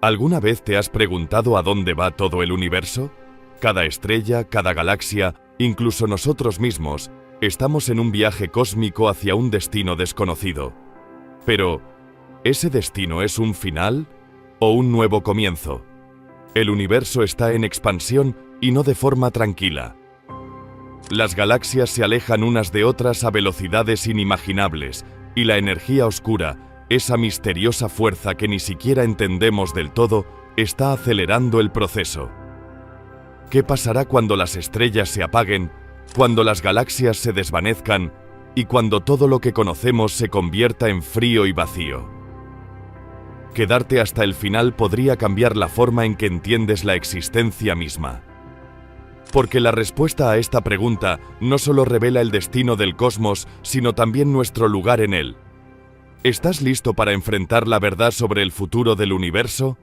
¿Alguna vez te has preguntado a dónde va todo el universo? Cada estrella, cada galaxia, incluso nosotros mismos, estamos en un viaje cósmico hacia un destino desconocido. Pero, ¿ese destino es un final o un nuevo comienzo? El universo está en expansión y no de forma tranquila. Las galaxias se alejan unas de otras a velocidades inimaginables, y la energía oscura, esa misteriosa fuerza que ni siquiera entendemos del todo, está acelerando el proceso. ¿Qué pasará cuando las estrellas se apaguen, cuando las galaxias se desvanezcan y cuando todo lo que conocemos se convierta en frío y vacío? Quedarte hasta el final podría cambiar la forma en que entiendes la existencia misma. Porque la respuesta a esta pregunta no solo revela el destino del cosmos, sino también nuestro lugar en él. ¿Estás listo para enfrentar la verdad sobre el futuro del universo?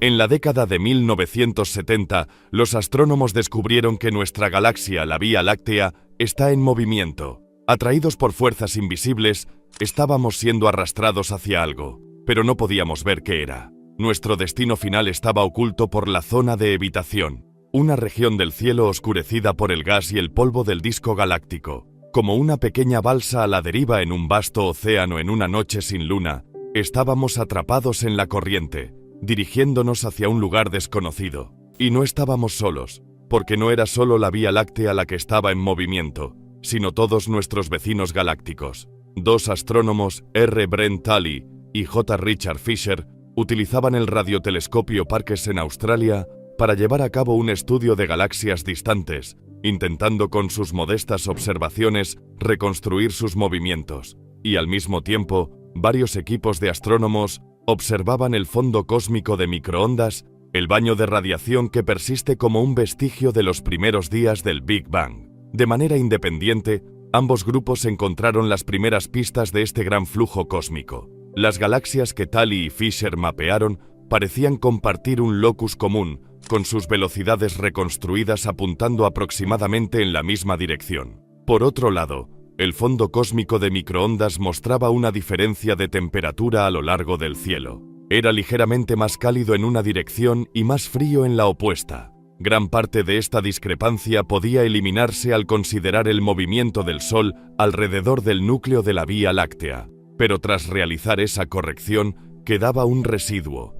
En la década de 1970, los astrónomos descubrieron que nuestra galaxia, la Vía Láctea, está en movimiento. Atraídos por fuerzas invisibles, estábamos siendo arrastrados hacia algo, pero no podíamos ver qué era. Nuestro destino final estaba oculto por la zona de evitación, una región del cielo oscurecida por el gas y el polvo del disco galáctico. Como una pequeña balsa a la deriva en un vasto océano en una noche sin luna, estábamos atrapados en la corriente, dirigiéndonos hacia un lugar desconocido. Y no estábamos solos, porque no era solo la Vía Láctea la que estaba en movimiento, sino todos nuestros vecinos galácticos. Dos astrónomos, R. Brent Tully y J. Richard Fisher, utilizaban el radiotelescopio Parkes en Australia para llevar a cabo un estudio de galaxias distantes, intentando con sus modestas observaciones reconstruir sus movimientos. Y al mismo tiempo, varios equipos de astrónomos observaban el fondo cósmico de microondas, el baño de radiación que persiste como un vestigio de los primeros días del Big Bang. De manera independiente, ambos grupos encontraron las primeras pistas de este gran flujo cósmico. Las galaxias que Tully y Fisher mapearon parecían compartir un locus común, con sus velocidades reconstruidas apuntando aproximadamente en la misma dirección. Por otro lado, el fondo cósmico de microondas mostraba una diferencia de temperatura a lo largo del cielo. Era ligeramente más cálido en una dirección y más frío en la opuesta. Gran parte de esta discrepancia podía eliminarse al considerar el movimiento del Sol alrededor del núcleo de la Vía Láctea. Pero tras realizar esa corrección, quedaba un residuo,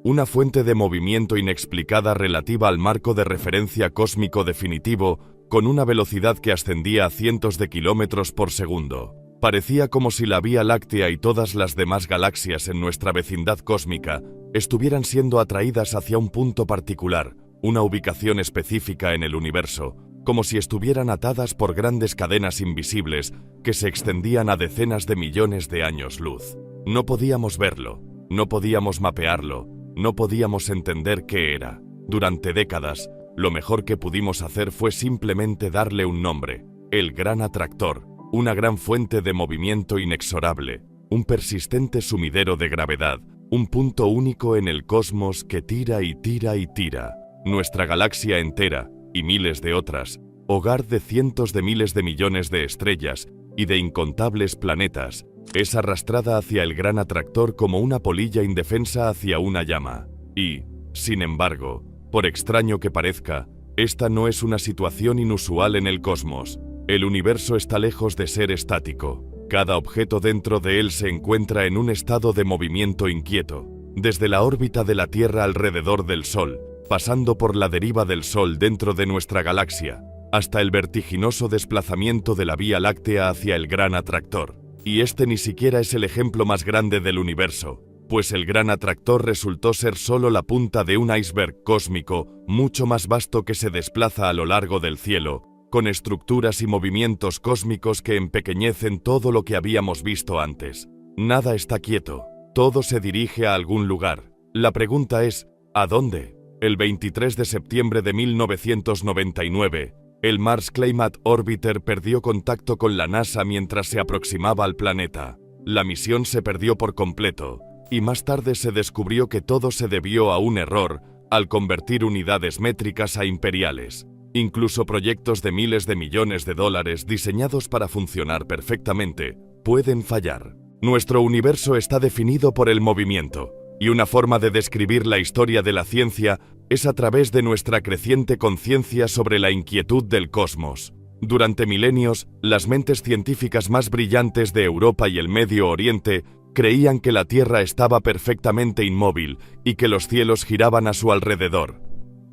una fuente de movimiento inexplicada relativa al marco de referencia cósmico definitivo, con una velocidad que ascendía a cientos de kilómetros por segundo. Parecía como si la Vía Láctea y todas las demás galaxias en nuestra vecindad cósmica estuvieran siendo atraídas hacia un punto particular, una ubicación específica en el universo, como si estuvieran atadas por grandes cadenas invisibles que se extendían a decenas de millones de años luz. No podíamos verlo, no podíamos mapearlo, no podíamos entender qué era. Durante décadas, lo mejor que pudimos hacer fue simplemente darle un nombre: el Gran Atractor, una gran fuente de movimiento inexorable, un persistente sumidero de gravedad, un punto único en el cosmos que tira y tira y tira. Nuestra galaxia entera, y miles de otras, hogar de cientos de miles de millones de estrellas y de incontables planetas, es arrastrada hacia el Gran Atractor como una polilla indefensa hacia una llama. Y, sin embargo, por extraño que parezca, esta no es una situación inusual en el cosmos. El universo está lejos de ser estático. Cada objeto dentro de él se encuentra en un estado de movimiento inquieto. Desde la órbita de la Tierra alrededor del Sol, pasando por la deriva del Sol dentro de nuestra galaxia, hasta el vertiginoso desplazamiento de la Vía Láctea hacia el Gran Atractor. Y este ni siquiera es el ejemplo más grande del universo, pues el Gran Atractor resultó ser solo la punta de un iceberg cósmico mucho más vasto que se desplaza a lo largo del cielo, con estructuras y movimientos cósmicos que empequeñecen todo lo que habíamos visto antes. Nada está quieto, todo se dirige a algún lugar. La pregunta es, ¿a dónde? El 23 de septiembre de 1999, el Mars Climate Orbiter perdió contacto con la NASA mientras se aproximaba al planeta. La misión se perdió por completo, y más tarde se descubrió que todo se debió a un error al convertir unidades métricas a imperiales. Incluso proyectos de miles de millones de dólares diseñados para funcionar perfectamente pueden fallar. Nuestro universo está definido por el movimiento, y una forma de describir la historia de la ciencia es a través de nuestra creciente conciencia sobre la inquietud del cosmos. Durante milenios, las mentes científicas más brillantes de Europa y el Medio Oriente creían que la Tierra estaba perfectamente inmóvil y que los cielos giraban a su alrededor.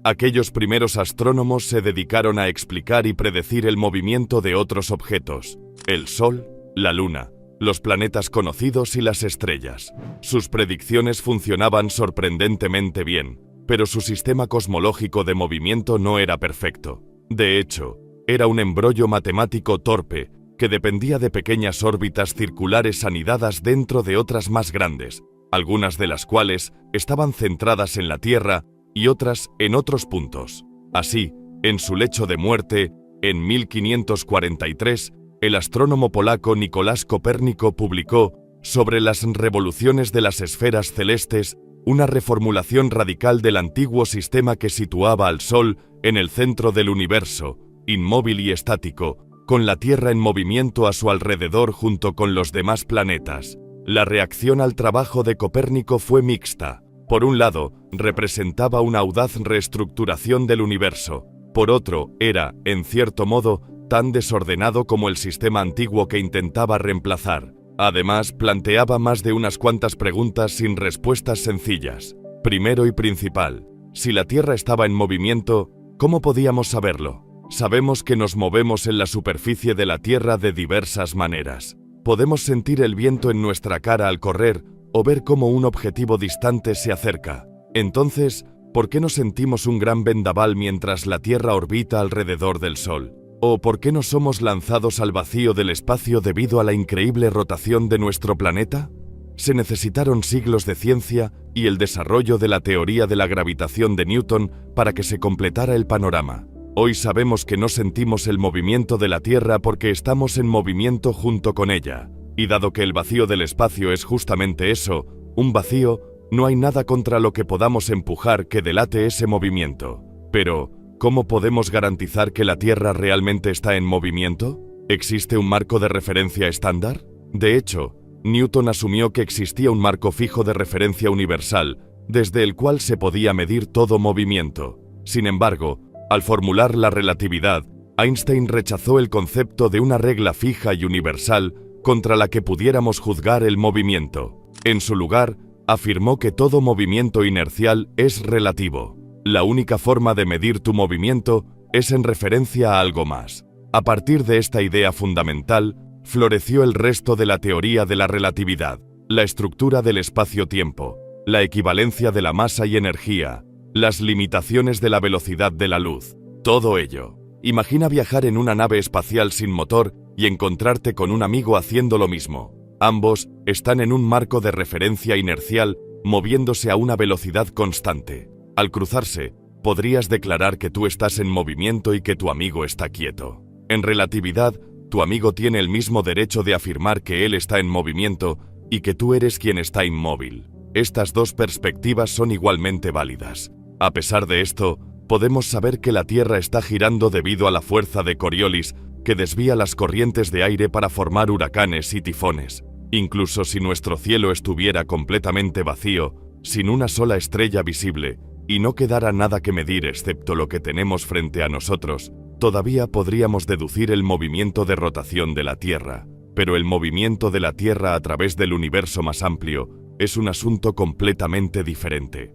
Aquellos primeros astrónomos se dedicaron a explicar y predecir el movimiento de otros objetos: el Sol, la Luna, los planetas conocidos y las estrellas. Sus predicciones funcionaban sorprendentemente bien, pero su sistema cosmológico de movimiento no era perfecto. De hecho, era un embrollo matemático torpe que dependía de pequeñas órbitas circulares anidadas dentro de otras más grandes, algunas de las cuales estaban centradas en la Tierra y otras en otros puntos. Así, en su lecho de muerte, en 1543, el astrónomo polaco Nicolás Copérnico publicó sobre las revoluciones de las esferas celestes una reformulación radical del antiguo sistema que situaba al Sol en el centro del universo, inmóvil y estático, con la Tierra en movimiento a su alrededor junto con los demás planetas. La reacción al trabajo de Copérnico fue mixta. Por un lado, representaba una audaz reestructuración del universo. Por otro, era, en cierto modo, tan desordenado como el sistema antiguo que intentaba reemplazar. Además, planteaba más de unas cuantas preguntas sin respuestas sencillas. Primero y principal, si la Tierra estaba en movimiento, ¿cómo podíamos saberlo? Sabemos que nos movemos en la superficie de la Tierra de diversas maneras. Podemos sentir el viento en nuestra cara al correr o ver cómo un objetivo distante se acerca. Entonces, ¿por qué no sentimos un gran vendaval mientras la Tierra orbita alrededor del Sol? ¿O por qué no somos lanzados al vacío del espacio debido a la increíble rotación de nuestro planeta? Se necesitaron siglos de ciencia y el desarrollo de la teoría de la gravitación de Newton para que se completara el panorama. Hoy sabemos que no sentimos el movimiento de la Tierra porque estamos en movimiento junto con ella. Y dado que el vacío del espacio es justamente eso, un vacío, no hay nada contra lo que podamos empujar que delate ese movimiento. Pero, ¿cómo podemos garantizar que la Tierra realmente está en movimiento? ¿Existe un marco de referencia estándar? De hecho, Newton asumió que existía un marco fijo de referencia universal, desde el cual se podía medir todo movimiento. Sin embargo, al formular la relatividad, Einstein rechazó el concepto de una regla fija y universal contra la que pudiéramos juzgar el movimiento. En su lugar, afirmó que todo movimiento inercial es relativo. La única forma de medir tu movimiento es en referencia a algo más. A partir de esta idea fundamental, floreció el resto de la teoría de la relatividad, la estructura del espacio-tiempo, la equivalencia de la masa y energía, las limitaciones de la velocidad de la luz. Todo ello. Imagina viajar en una nave espacial sin motor y encontrarte con un amigo haciendo lo mismo. Ambos están en un marco de referencia inercial, moviéndose a una velocidad constante. Al cruzarse, podrías declarar que tú estás en movimiento y que tu amigo está quieto. En relatividad, tu amigo tiene el mismo derecho de afirmar que él está en movimiento y que tú eres quien está inmóvil. Estas dos perspectivas son igualmente válidas. A pesar de esto, podemos saber que la Tierra está girando debido a la fuerza de Coriolis, que desvía las corrientes de aire para formar huracanes y tifones. Incluso si nuestro cielo estuviera completamente vacío, sin una sola estrella visible, y no quedara nada que medir excepto lo que tenemos frente a nosotros, todavía podríamos deducir el movimiento de rotación de la Tierra. Pero el movimiento de la Tierra a través del universo más amplio es un asunto completamente diferente.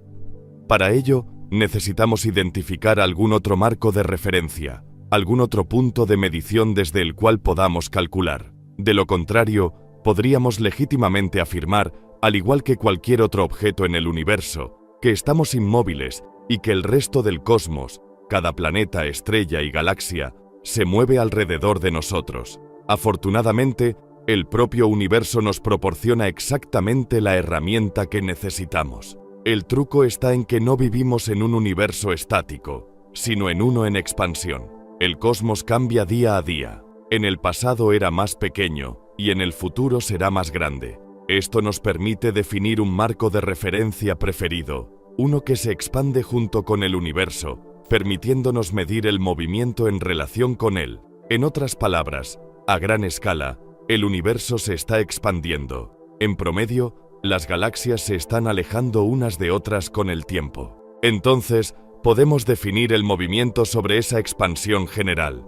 Para ello, necesitamos identificar algún otro marco de referencia, algún otro punto de medición desde el cual podamos calcular. De lo contrario, podríamos legítimamente afirmar, al igual que cualquier otro objeto en el universo, que estamos inmóviles y que el resto del cosmos, cada planeta, estrella y galaxia, se mueve alrededor de nosotros. Afortunadamente, el propio universo nos proporciona exactamente la herramienta que necesitamos. El truco está en que no vivimos en un universo estático, sino en uno en expansión. El cosmos cambia día a día. En el pasado era más pequeño y en el futuro será más grande. Esto nos permite definir un marco de referencia preferido, uno que se expande junto con el universo, permitiéndonos medir el movimiento en relación con él. En otras palabras, a gran escala, El universo se está expandiendo. En promedio, las galaxias se están alejando unas de otras con el tiempo. Entonces, podemos definir el movimiento sobre esa expansión general.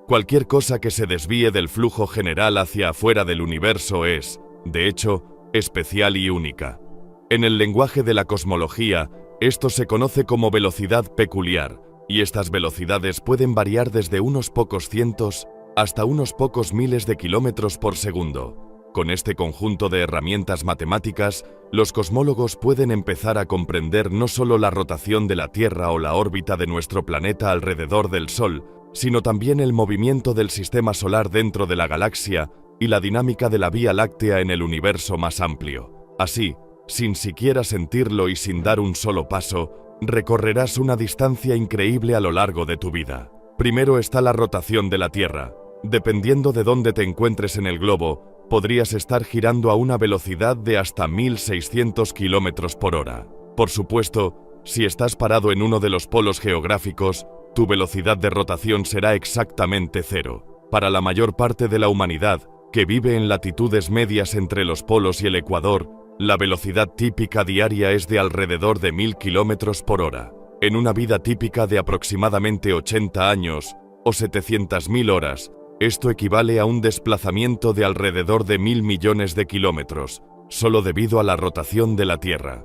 Cualquier cosa que se desvíe del flujo general hacia afuera del universo es, de hecho, especial y única. En el lenguaje de la cosmología, esto se conoce como velocidad peculiar, y estas velocidades pueden variar desde unos pocos cientos hasta unos pocos miles de kilómetros por segundo. Con este conjunto de herramientas matemáticas, los cosmólogos pueden empezar a comprender no solo la rotación de la Tierra o la órbita de nuestro planeta alrededor del Sol, sino también el movimiento del sistema solar dentro de la galaxia y la dinámica de la Vía Láctea en el universo más amplio. Así, sin siquiera sentirlo y sin dar un solo paso, recorrerás una distancia increíble a lo largo de tu vida. Primero está la rotación de la Tierra. Dependiendo de dónde te encuentres en el globo, podrías estar girando a una velocidad de hasta 1600 km por hora. Por supuesto, si estás parado en uno de los polos geográficos, tu velocidad de rotación será exactamente cero. Para la mayor parte de la humanidad, que vive en latitudes medias entre los polos y el ecuador, la velocidad típica diaria es de alrededor de 1000 km por hora. En una vida típica de aproximadamente 80 años o 700.000 horas, esto equivale a un desplazamiento de alrededor de 1000 millones de kilómetros, solo debido a la rotación de la Tierra.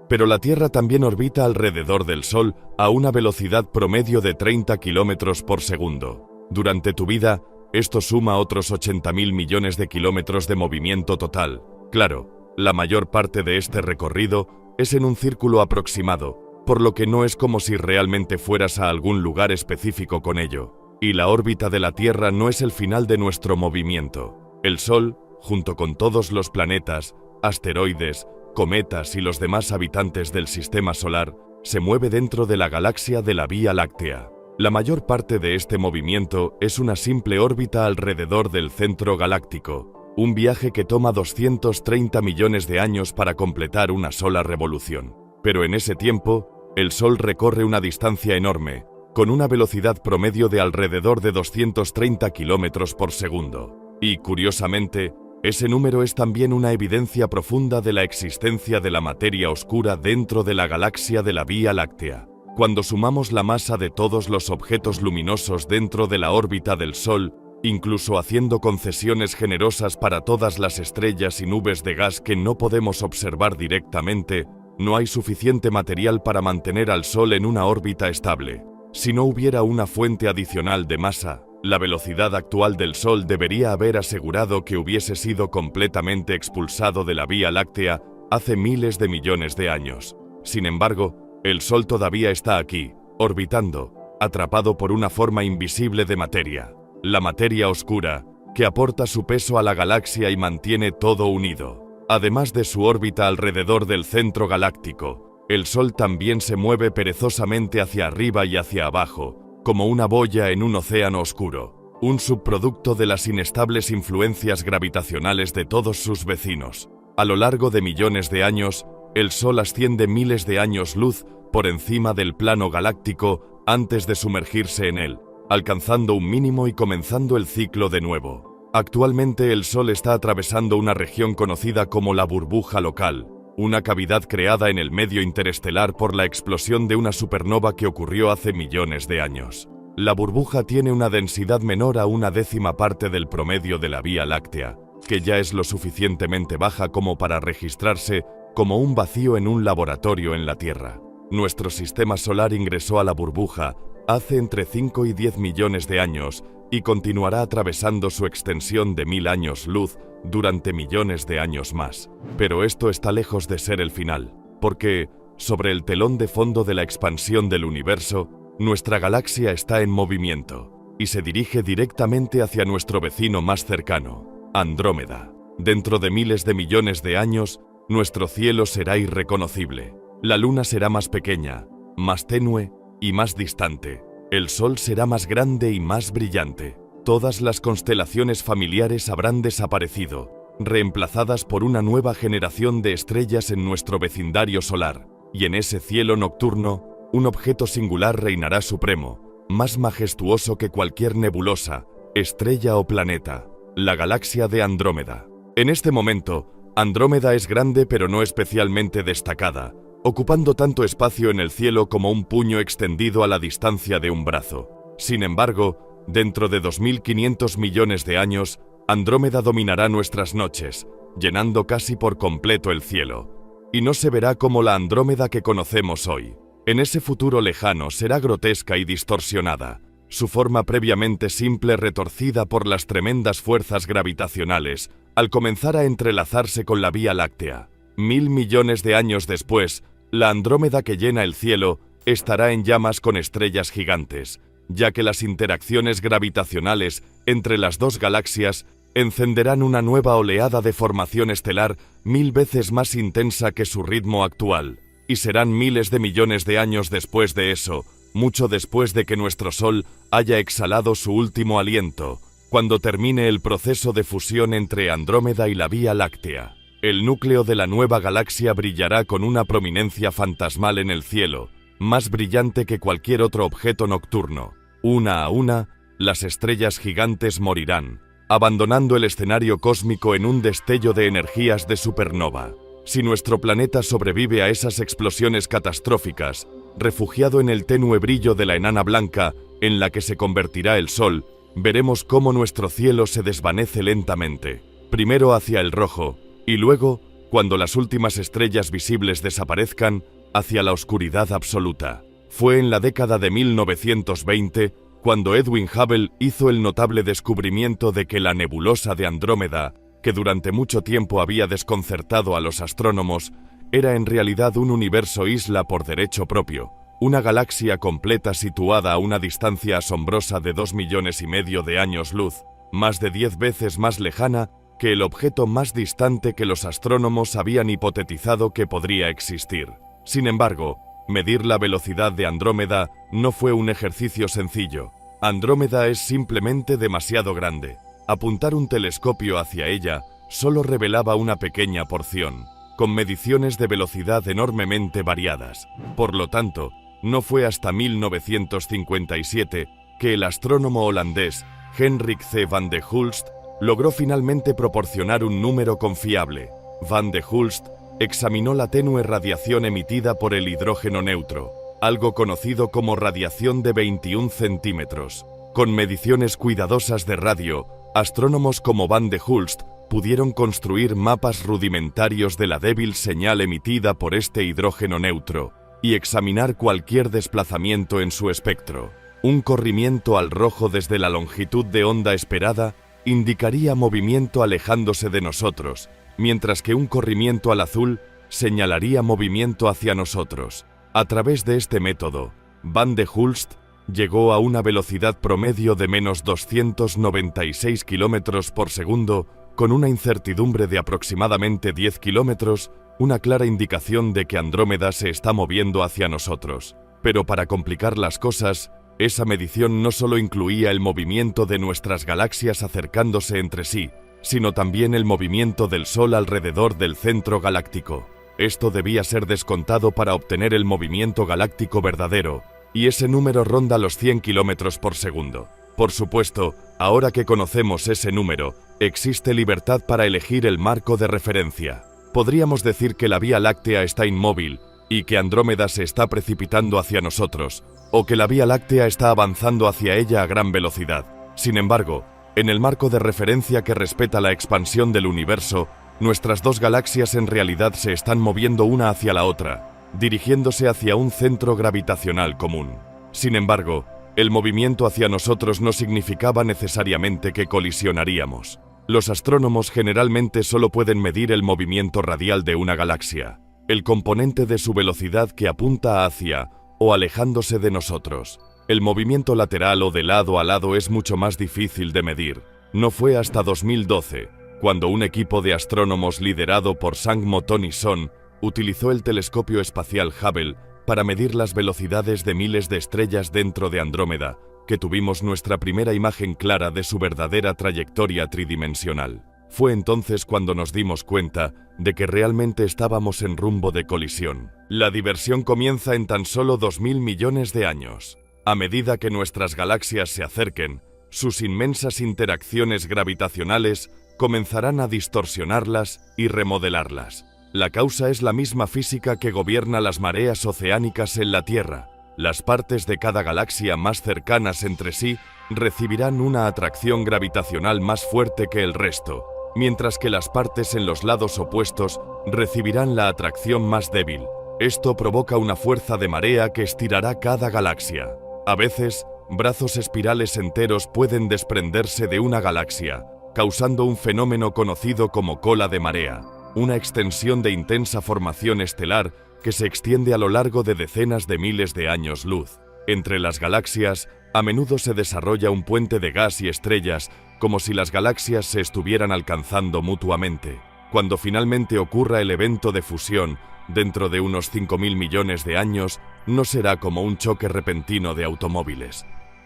Pero la Tierra también orbita alrededor del Sol a una velocidad promedio de 30 kilómetros por segundo. Durante tu vida, esto suma otros 80.000 millones de kilómetros de movimiento total. Claro, la mayor parte de este recorrido es en un círculo aproximado, por lo que no es como si realmente fueras a algún lugar específico con ello. Y la órbita de la Tierra no es el final de nuestro movimiento. El Sol, junto con todos los planetas, asteroides, cometas y los demás habitantes del sistema solar, se mueve dentro de la galaxia de la Vía Láctea. La mayor parte de este movimiento es una simple órbita alrededor del centro galáctico, un viaje que toma 230 millones de años para completar una sola revolución. Pero en ese tiempo, el Sol recorre una distancia enorme, con una velocidad promedio de alrededor de 230 km por segundo. Y, curiosamente, ese número es también una evidencia profunda de la existencia de la materia oscura dentro de la galaxia de la Vía Láctea. Cuando sumamos la masa de todos los objetos luminosos dentro de la órbita del Sol, incluso haciendo concesiones generosas para todas las estrellas y nubes de gas que no podemos observar directamente, no hay suficiente material para mantener al Sol en una órbita estable. Si no hubiera una fuente adicional de masa, la velocidad actual del Sol debería haber asegurado que hubiese sido completamente expulsado de la Vía Láctea hace miles de millones de años. Sin embargo, el Sol todavía está aquí, orbitando, atrapado por una forma invisible de materia, la materia oscura, que aporta su peso a la galaxia y mantiene todo unido. Además de su órbita alrededor del centro galáctico, el Sol también se mueve perezosamente hacia arriba y hacia abajo, como una boya en un océano oscuro, un subproducto de las inestables influencias gravitacionales de todos sus vecinos. A lo largo de millones de años, el Sol asciende miles de años luz por encima del plano galáctico antes de sumergirse en él, alcanzando un mínimo y comenzando el ciclo de nuevo. Actualmente el Sol está atravesando una región conocida como la burbuja local, una cavidad creada en el medio interestelar por la explosión de una supernova que ocurrió hace millones de años. La burbuja tiene una densidad menor a 1/10 parte del promedio de la Vía Láctea, que ya es lo suficientemente baja como para registrarse como un vacío en un laboratorio en la Tierra. Nuestro sistema solar ingresó a la burbuja hace entre 5 y 10 millones de años y continuará atravesando su extensión de 1000 años luz durante millones de años más. Pero esto está lejos de ser el final, porque, sobre el telón de fondo de la expansión del universo, nuestra galaxia está en movimiento, y se dirige directamente hacia nuestro vecino más cercano, Andrómeda. Dentro de miles de millones de años, nuestro cielo será irreconocible. La luna será más pequeña, más tenue y más distante. El Sol será más grande y más brillante. Todas las constelaciones familiares habrán desaparecido, reemplazadas por una nueva generación de estrellas en nuestro vecindario solar, y en ese cielo nocturno, un objeto singular reinará supremo, más majestuoso que cualquier nebulosa, estrella o planeta. la galaxia de Andrómeda. En este momento, Andrómeda es grande pero no especialmente destacada, ocupando tanto espacio en el cielo como un puño extendido a la distancia de un brazo. Sin embargo, dentro de 2500 millones de años, Andrómeda dominará nuestras noches, llenando casi por completo el cielo. Y no se verá como la Andrómeda que conocemos hoy. En ese futuro lejano será grotesca y distorsionada, su forma previamente simple retorcida por las tremendas fuerzas gravitacionales, al comenzar a entrelazarse con la Vía Láctea. 1000 millones de años después, la Andrómeda que llena el cielo estará en llamas con estrellas gigantes, ya que las interacciones gravitacionales entre las dos galaxias encenderán una nueva oleada de formación estelar 1000 veces más intensa que su ritmo actual, y serán miles de millones de años después de eso, mucho después de que nuestro Sol haya exhalado su último aliento, cuando termine el proceso de fusión entre Andrómeda y la Vía Láctea. El núcleo de la nueva galaxia brillará con una prominencia fantasmal en el cielo, más brillante que cualquier otro objeto nocturno. Una a una, las estrellas gigantes morirán, abandonando el escenario cósmico en un destello de energías de supernova. Si nuestro planeta sobrevive a esas explosiones catastróficas, refugiado en el tenue brillo de la enana blanca en la que se convertirá el Sol, veremos cómo nuestro cielo se desvanece lentamente, primero hacia el rojo, y luego, cuando las últimas estrellas visibles desaparezcan, hacia la oscuridad absoluta. Fue en la década de 1920 cuando Edwin Hubble hizo el notable descubrimiento de que la nebulosa de Andrómeda, que durante mucho tiempo había desconcertado a los astrónomos, era en realidad un universo isla por derecho propio, una galaxia completa situada a una distancia asombrosa de 2,5 millones de años luz, más de 10 veces más lejana que el objeto más distante que los astrónomos habían hipotetizado que podría existir. Sin embargo, medir la velocidad de Andrómeda no fue un ejercicio sencillo. Andrómeda es simplemente demasiado grande. Apuntar un telescopio hacia ella solo revelaba una pequeña porción, con mediciones de velocidad enormemente variadas. Por lo tanto, no fue hasta 1957 que el astrónomo holandés Hendrik C. van de Hulst logró finalmente proporcionar un número confiable. Van de Hulst examinó la tenue radiación emitida por el hidrógeno neutro, algo conocido como radiación de 21 centímetros. Con mediciones cuidadosas de radio, astrónomos como Van de Hulst pudieron construir mapas rudimentarios de la débil señal emitida por este hidrógeno neutro y examinar cualquier desplazamiento en su espectro. Un corrimiento al rojo desde la longitud de onda esperada indicaría movimiento alejándose de nosotros, mientras que un corrimiento al azul señalaría movimiento hacia nosotros. A través de este método, Van de Hulst llegó a una velocidad promedio de menos 296 km por segundo, con una incertidumbre de aproximadamente 10 kilómetros, una clara indicación de que Andrómeda se está moviendo hacia nosotros. Pero para complicar las cosas, esa medición no solo incluía el movimiento de nuestras galaxias acercándose entre sí, sino también el movimiento del Sol alrededor del centro galáctico. Esto debía ser descontado para obtener el movimiento galáctico verdadero, y ese número ronda los 100 km por segundo. Por supuesto, ahora que conocemos ese número, existe libertad para elegir el marco de referencia. Podríamos decir que la Vía Láctea está inmóvil y que Andrómeda se está precipitando hacia nosotros, o que la Vía Láctea está avanzando hacia ella a gran velocidad. Sin embargo, en el marco de referencia que respeta la expansión del universo, nuestras dos galaxias en realidad se están moviendo una hacia la otra, dirigiéndose hacia un centro gravitacional común. Sin embargo, el movimiento hacia nosotros no significaba necesariamente que colisionaríamos. Los astrónomos generalmente solo pueden medir el movimiento radial de una galaxia, el componente de su velocidad que apunta hacia o alejándose de nosotros. El movimiento lateral o de lado a lado es mucho más difícil de medir. No fue hasta 2012, cuando un equipo de astrónomos liderado por Sang-Mo Tony-Son utilizó el telescopio espacial Hubble para medir las velocidades de miles de estrellas dentro de Andrómeda, que tuvimos nuestra primera imagen clara de su verdadera trayectoria tridimensional. Fue entonces cuando nos dimos cuenta de que realmente estábamos en rumbo de colisión. La diversión comienza en tan solo 2,000 millones de años. A medida que nuestras galaxias se acerquen, sus inmensas interacciones gravitacionales comenzarán a distorsionarlas y remodelarlas. La causa es la misma física que gobierna las mareas oceánicas en la Tierra. Las partes de cada galaxia más cercanas entre sí recibirán una atracción gravitacional más fuerte que el resto, mientras que las partes en los lados opuestos recibirán la atracción más débil. Esto provoca una fuerza de marea que estirará cada galaxia. A veces, brazos espirales enteros pueden desprenderse de una galaxia, causando un fenómeno conocido como cola de marea, una extensión de intensa formación estelar que se extiende a lo largo de decenas de miles de años luz. Entre las galaxias, a menudo se desarrolla un puente de gas y estrellas, como si las galaxias se estuvieran alcanzando mutuamente. Cuando finalmente ocurra el evento de fusión, dentro de unos 5.000 millones de años, no será como un choque repentino de automóviles.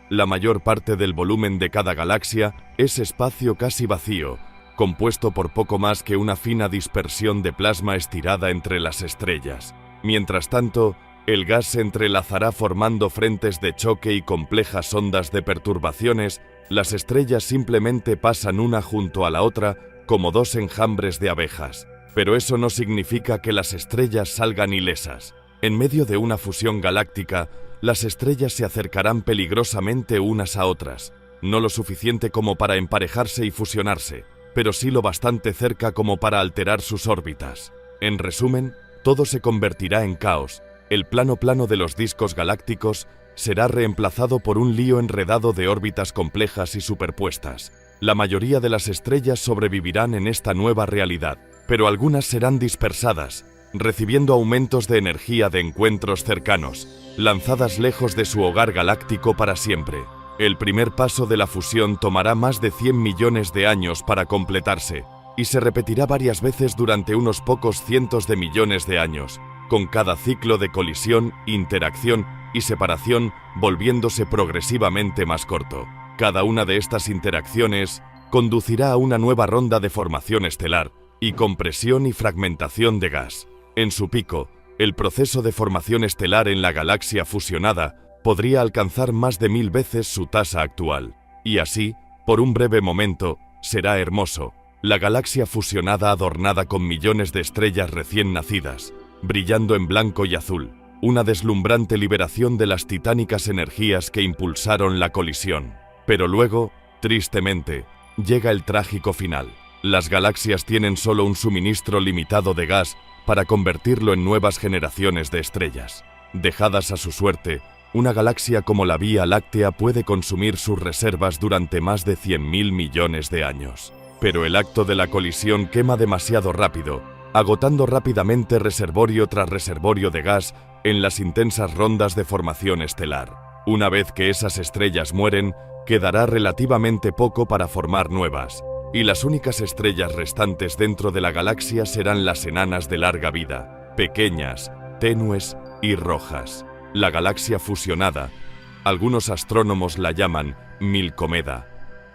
La mayor parte del volumen de cada galaxia es espacio casi vacío, compuesto por poco más que una fina dispersión de plasma estirada entre las estrellas. Mientras tanto, el gas se entrelazará formando frentes de choque y complejas ondas de perturbaciones. Las estrellas simplemente pasan una junto a la otra como dos enjambres de abejas. Pero eso no significa que las estrellas salgan ilesas. En medio de una fusión galáctica, las estrellas se acercarán peligrosamente unas a otras, no lo suficiente como para emparejarse y fusionarse, pero sí lo bastante cerca como para alterar sus órbitas. En resumen, todo se convertirá en caos. El plano de los discos galácticos será reemplazado por un lío enredado de órbitas complejas y superpuestas. La mayoría de las estrellas sobrevivirán en esta nueva realidad, pero algunas serán dispersadas, recibiendo aumentos de energía de encuentros cercanos, lanzadas lejos de su hogar galáctico para siempre. El primer paso de la fusión tomará más de 100 millones de años para completarse, y se repetirá varias veces durante unos pocos cientos de millones de años, con cada ciclo de colisión, interacción y separación volviéndose progresivamente más corto. Cada una de estas interacciones conducirá a una nueva ronda de formación estelar y compresión y fragmentación de gas. En su pico, el proceso de formación estelar en la galaxia fusionada podría alcanzar más de 1000 veces su tasa actual. Y así, por un breve momento, será hermoso. La galaxia fusionada adornada con millones de estrellas recién nacidas, brillando en blanco y azul, una deslumbrante liberación de las titánicas energías que impulsaron la colisión. Pero luego, tristemente, llega el trágico final. Las galaxias tienen solo un suministro limitado de gas para convertirlo en nuevas generaciones de estrellas. Dejadas a su suerte, una galaxia como la Vía Láctea puede consumir sus reservas durante más de 100.000 millones de años. Pero el acto de la colisión quema demasiado rápido, agotando rápidamente reservorio tras reservorio de gas en las intensas rondas de formación estelar. Una vez que esas estrellas mueren, quedará relativamente poco para formar nuevas, y las únicas estrellas restantes dentro de la galaxia serán las enanas de larga vida, pequeñas, tenues y rojas. La galaxia fusionada, algunos astrónomos la llaman Milcomeda,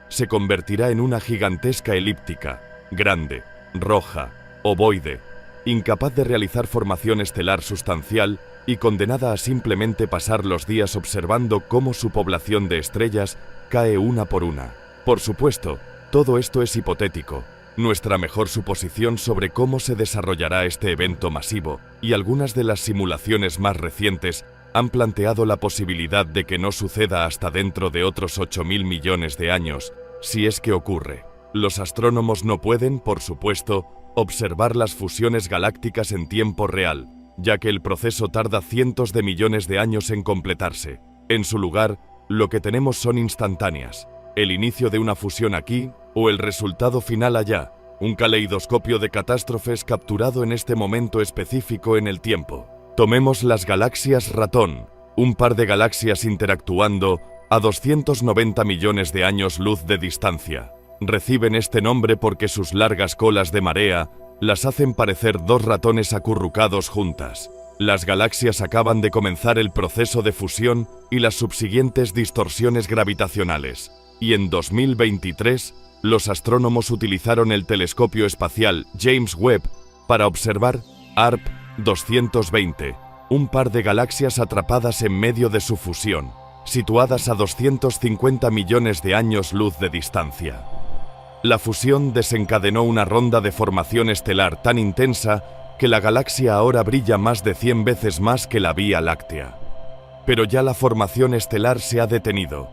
se convertirá en una gigantesca elíptica, grande, roja, ovoide, incapaz de realizar formación estelar sustancial y condenada a simplemente pasar los días observando cómo su población de estrellas cae una por una. Por supuesto, todo esto es hipotético. Nuestra mejor suposición sobre cómo se desarrollará este evento masivo y algunas de las simulaciones más recientes han planteado la posibilidad de que no suceda hasta dentro de otros 8.000 millones de años, si es que ocurre. Los astrónomos no pueden, por supuesto, observar las fusiones galácticas en tiempo real, ya que el proceso tarda cientos de millones de años en completarse. En su lugar, lo que tenemos son instantáneas, el inicio de una fusión aquí o el resultado final allá, un caleidoscopio de catástrofes capturado en este momento específico en el tiempo. Tomemos las galaxias ratón, un par de galaxias interactuando a 290 millones de años luz de distancia. Reciben este nombre porque sus largas colas de marea las hacen parecer dos ratones acurrucados juntas. Las galaxias acaban de comenzar el proceso de fusión y las subsiguientes distorsiones gravitacionales, y en 2023 los astrónomos utilizaron el telescopio espacial James Webb para observar ARP 220, un par de galaxias atrapadas en medio de su fusión. situadas a 250 millones de años luz de distancia. La fusión desencadenó una ronda de formación estelar tan intensa que la galaxia ahora brilla más de 100 veces más que la Vía Láctea. Pero ya la formación estelar se ha detenido.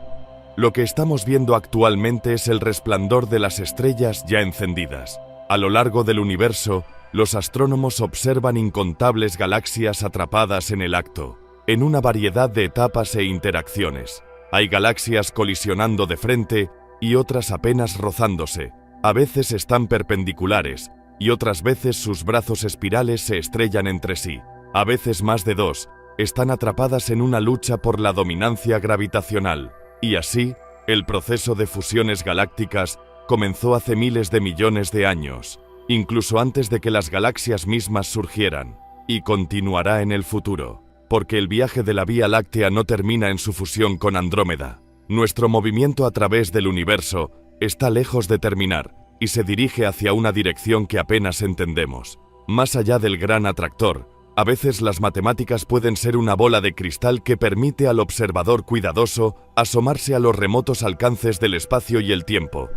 Lo que estamos viendo actualmente es el resplandor de las estrellas ya encendidas. A lo largo del universo, los astrónomos observan incontables galaxias atrapadas en el acto, en una variedad de etapas e interacciones. Hay galaxias colisionando de frente y otras apenas rozándose. A veces están perpendiculares y otras veces sus brazos espirales se estrellan entre sí. A veces más de dos están atrapadas en una lucha por la dominancia gravitacional. Y así, el proceso de fusiones galácticas comenzó hace miles de millones de años, incluso antes de que las galaxias mismas surgieran, y continuará en el futuro, porque el viaje de la Vía Láctea no termina en su fusión con Andrómeda. Nuestro movimiento a través del universo está lejos de terminar y se dirige hacia una dirección que apenas entendemos. Más allá del gran atractor, a veces las matemáticas pueden ser una bola de cristal que permite al observador cuidadoso asomarse a los remotos alcances del espacio y el tiempo.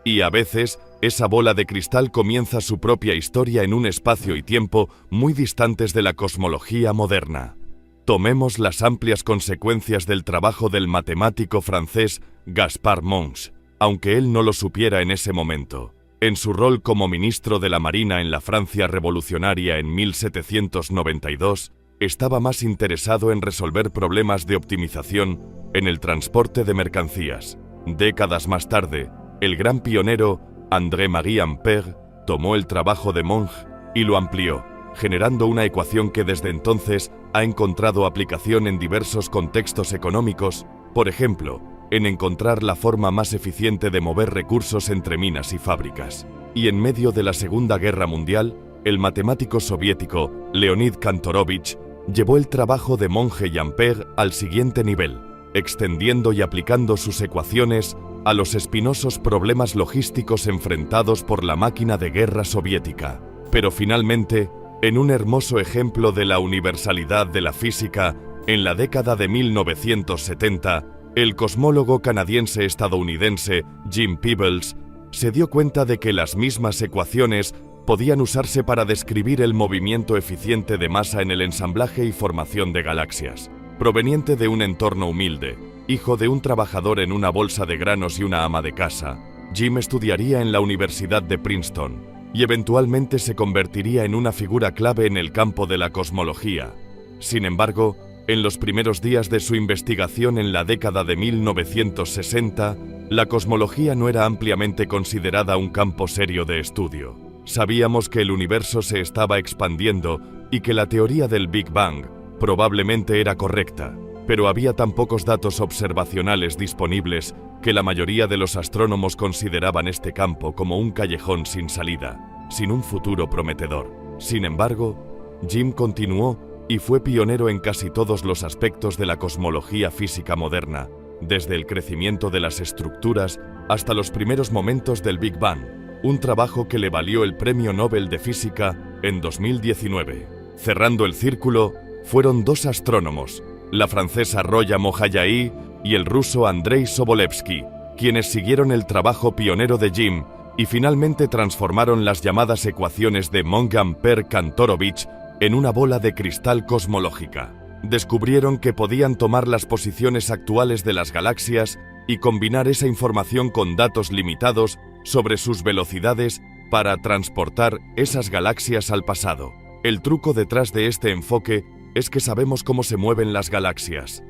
Y a veces, esa bola de cristal comienza su propia historia en un espacio y tiempo muy distantes de la cosmología moderna. Tomemos las amplias consecuencias del trabajo del matemático francés Gaspard Monge, aunque él no lo supiera en ese momento. En su rol como ministro de la Marina en la Francia revolucionaria en 1792, estaba más interesado en resolver problemas de optimización en el transporte de mercancías. Décadas más tarde, el gran pionero André-Marie Ampère tomó el trabajo de Monge y lo amplió, generando una ecuación que desde entonces ha encontrado aplicación en diversos contextos económicos, por ejemplo, en encontrar la forma más eficiente de mover recursos entre minas y fábricas. Y en medio de la Segunda Guerra Mundial, el matemático soviético Leonid Kantorovich llevó el trabajo de Monge y Ampère al siguiente nivel, extendiendo y aplicando sus ecuaciones a los espinosos problemas logísticos enfrentados por la máquina de guerra soviética. Pero finalmente, en un hermoso ejemplo de la universalidad de la física, en la década de 1970, el cosmólogo canadiense-estadounidense Jim Peebles se dio cuenta de que las mismas ecuaciones podían usarse para describir el movimiento eficiente de masa en el ensamblaje y formación de galaxias. Proveniente de un entorno humilde, hijo de un trabajador en una bolsa de granos y una ama de casa, Jim estudiaría en la Universidad de Princeton y eventualmente se convertiría en una figura clave en el campo de la cosmología. Sin embargo, en los primeros días de su investigación en la década de 1960, la cosmología no era ampliamente considerada un campo serio de estudio. Sabíamos que el universo se estaba expandiendo y que la teoría del Big Bang probablemente era correcta, pero había tan pocos datos observacionales disponibles que la mayoría de los astrónomos consideraban este campo como un callejón sin salida, sin un futuro prometedor. Sin embargo, Jim continuó y fue pionero en casi todos los aspectos de la cosmología física moderna, desde el crecimiento de las estructuras hasta los primeros momentos del Big Bang, un trabajo que le valió el Premio Nobel de Física en 2019. Cerrando el círculo, fueron dos astrónomos, la francesa Roya Mohajaí y el ruso Andrei Sobolevsky, quienes siguieron el trabajo pionero de Jim y finalmente transformaron las llamadas ecuaciones de Monge-Ampère-Kantorovich en una bola de cristal cosmológica. Descubrieron que podían tomar las posiciones actuales de las galaxias y combinar esa información con datos limitados sobre sus velocidades para transportar esas galaxias al pasado. El truco detrás de este enfoque es que sabemos cómo se mueven las galaxias.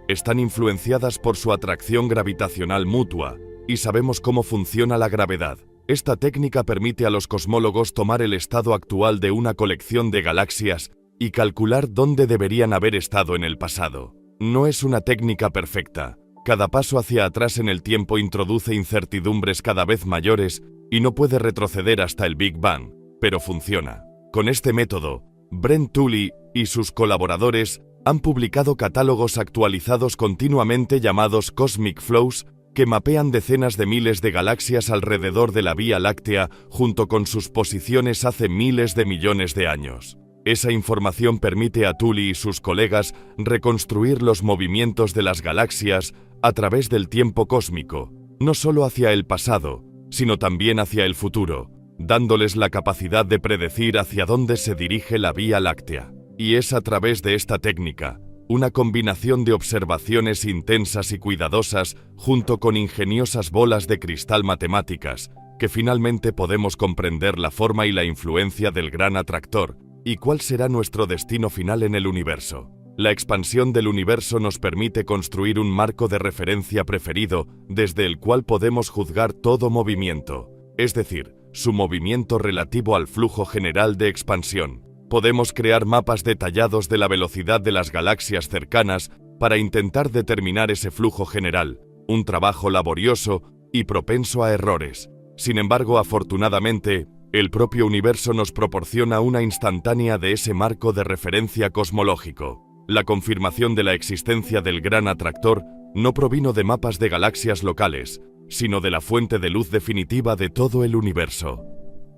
Están influenciadas por su atracción gravitacional mutua y sabemos cómo funciona la gravedad. Esta técnica permite a los cosmólogos tomar el estado actual de una colección de galaxias y calcular dónde deberían haber estado en el pasado. No es una técnica perfecta. Cada paso hacia atrás en el tiempo introduce incertidumbres cada vez mayores y no puede retroceder hasta el Big Bang, pero funciona. Con este método, Brent Tully y sus colaboradores han publicado catálogos actualizados continuamente llamados Cosmic Flows, que mapean decenas de miles de galaxias alrededor de la Vía Láctea junto con sus posiciones hace miles de millones de años. Esa información permite a Tully y sus colegas reconstruir los movimientos de las galaxias a través del tiempo cósmico, no solo hacia el pasado, sino también hacia el futuro, dándoles la capacidad de predecir hacia dónde se dirige la Vía Láctea. Y es a través de esta técnica, una combinación de observaciones intensas y cuidadosas junto con ingeniosas bolas de cristal matemáticas, que finalmente podemos comprender la forma y la influencia del gran atractor, y cuál será nuestro destino final en el universo. La expansión del universo nos permite construir un marco de referencia preferido desde el cual podemos juzgar todo movimiento, es decir, su movimiento relativo al flujo general de expansión. Podemos crear mapas detallados de la velocidad de las galaxias cercanas para intentar determinar ese flujo general, un trabajo laborioso y propenso a errores. Sin embargo, afortunadamente, el propio universo nos proporciona una instantánea de ese marco de referencia cosmológico. La confirmación de la existencia del gran atractor no provino de mapas de galaxias locales, sino de la fuente de luz definitiva de todo el universo.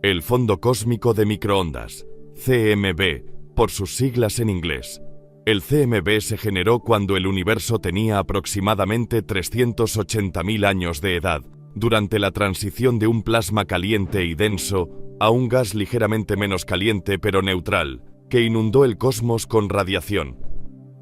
El fondo cósmico de microondas, CMB, por sus siglas en inglés. El CMB se generó cuando el universo tenía aproximadamente 380.000 años de edad, durante la transición de un plasma caliente y denso a un gas ligeramente menos caliente pero neutral, que inundó el cosmos con radiación.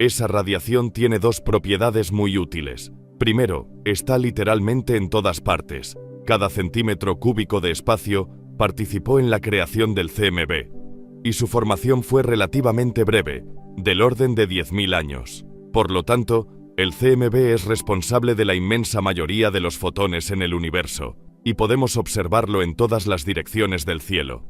Esa radiación tiene dos propiedades muy útiles. Primero, está literalmente en todas partes. Cada centímetro cúbico de espacio participó en la creación del CMB, y su formación fue relativamente breve, del orden de 10.000 años. Por lo tanto, el CMB es responsable de la inmensa mayoría de los fotones en el universo, y podemos observarlo en todas las direcciones del cielo.